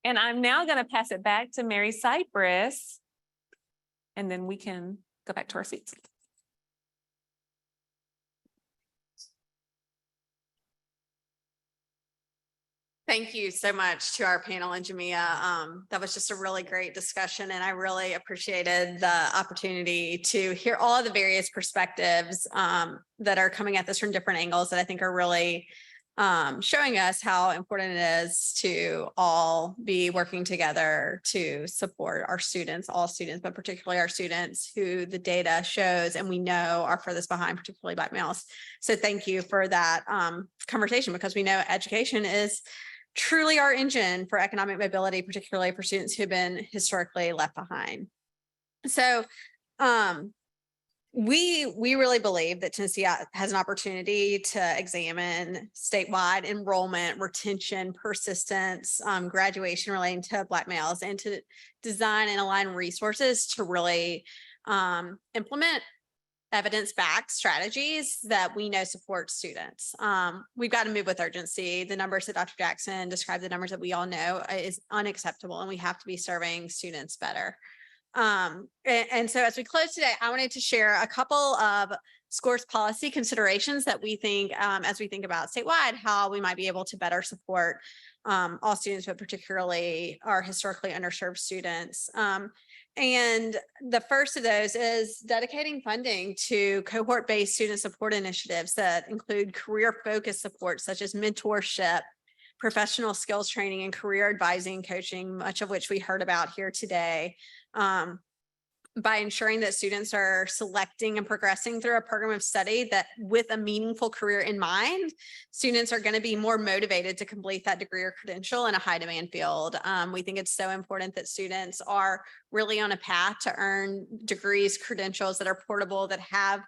And I'm now going to pass it back to Mary Cypress, and then we can go back to our seats. Thank you so much to our panel and Jamia. That was just a really great discussion, and I really appreciated the opportunity to hear all of the various perspectives that are coming at this from different angles that I think are really showing us how important it is to all be working together to support our students, all students, but particularly our students who the data shows and we know are furthest behind, particularly Black males. So thank you for that conversation, because we know education is truly our engine for economic mobility, particularly for students who've been historically left behind. So we really believe that Tennessee has an opportunity to examine statewide enrollment, retention, persistence, graduation relating to Black males, and to design and align resources to really implement evidence-backed strategies that we know support students. We've got to move with urgency. The numbers that Dr. Jackson described, the numbers that we all know, is unacceptable, and we have to be serving students better. And so as we close today, I wanted to share a couple of scores policy considerations that we think, as we think about statewide, how we might be able to better support all students, but particularly our historically underserved students. And the first of those is dedicating funding to cohort-based student support initiatives that include career-focused support, such as mentorship, professional skills training, and career advising coaching, much of which we heard about here today. by ensuring that students are selecting and progressing through a program of study that with a meaningful career in mind, students are going to be more motivated to complete that degree or credential in a high demand field. We think it's so important that students are really on a path to earn degrees, credentials that are portable, that have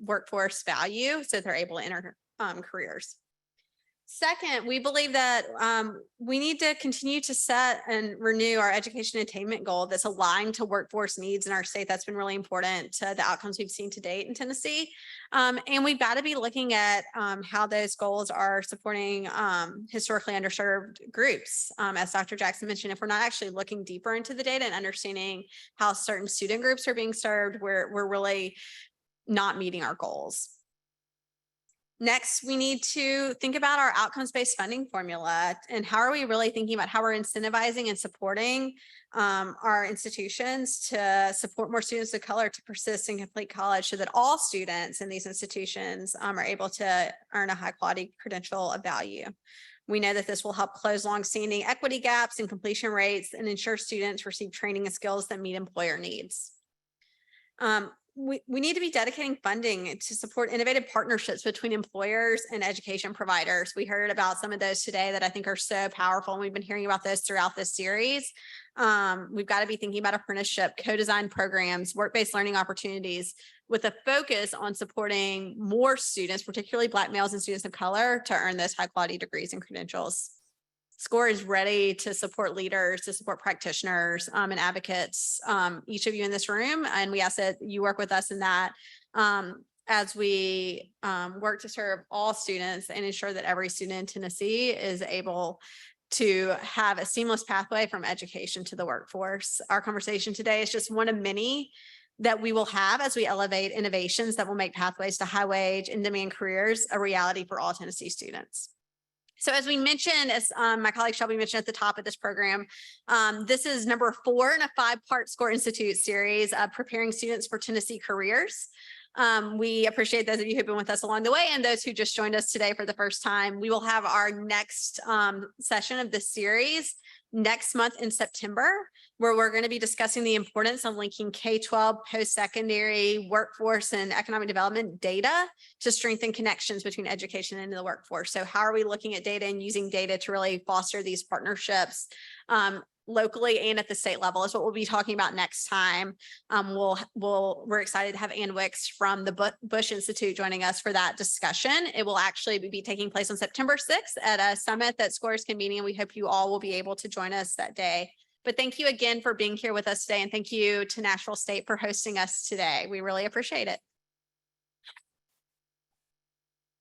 workforce value, so they're able to enter careers. Second, we believe that we need to continue to set and renew our education attainment goal that's aligned to workforce needs in our state. That's been really important to the outcomes we've seen to date in Tennessee. And we've got to be looking at how those goals are supporting historically underserved groups. As Dr. Jackson mentioned, if we're not actually looking deeper into the data and understanding how certain student groups are being served, we're really not meeting our goals. Next, we need to think about our outcomes-based funding formula and how are we really thinking about how we're incentivizing and supporting our institutions to support more students of color to persist and complete college so that all students in these institutions are able to earn a high quality credential of value. We know that this will help close longstanding equity gaps in completion rates and ensure students receive training and skills that meet employer needs. We need to be dedicating funding to support innovative partnerships between employers and education providers. We heard about some of those today that I think are so powerful, and we've been hearing about this throughout this series. We've got to be thinking about apprenticeship, co-design programs, work-based learning opportunities with a focus on supporting more students, particularly Black males and students of color, to earn those high-quality degrees and credentials. SCORE is ready to support leaders, to support practitioners and advocates, each of you in this room. And we ask that you work with us in that as we work to serve all students and ensure that every student in Tennessee is able to have a seamless pathway from education to the workforce. Our conversation today is just one of many that we will have as we elevate innovations that will make pathways to high wage, in-demand careers a reality for all Tennessee students. So as we mentioned, as my colleague Shelby mentioned at the top of this program, this is number 4 in a 5-part SCORE Institute series, preparing students for Tennessee careers. We appreciate those of you who've been with us along the way and those who just joined us today for the first time. We will have our next session of this series next month in September, where we're going to be discussing the importance of linking K-12, post-secondary, workforce, and economic development data to strengthen connections between education and the workforce. So how are we looking at data and using data to really foster these partnerships locally and at the state level is what we'll be talking about next time. We're excited to have Ann Wicks from the Bush Institute joining us for that discussion. It will actually be taking place on September 6th at a summit that SCORE is convening, and we hope you all will be able to join us that day. But thank you again for being here with us today, and thank you to Nashville State for hosting us today. We really appreciate it.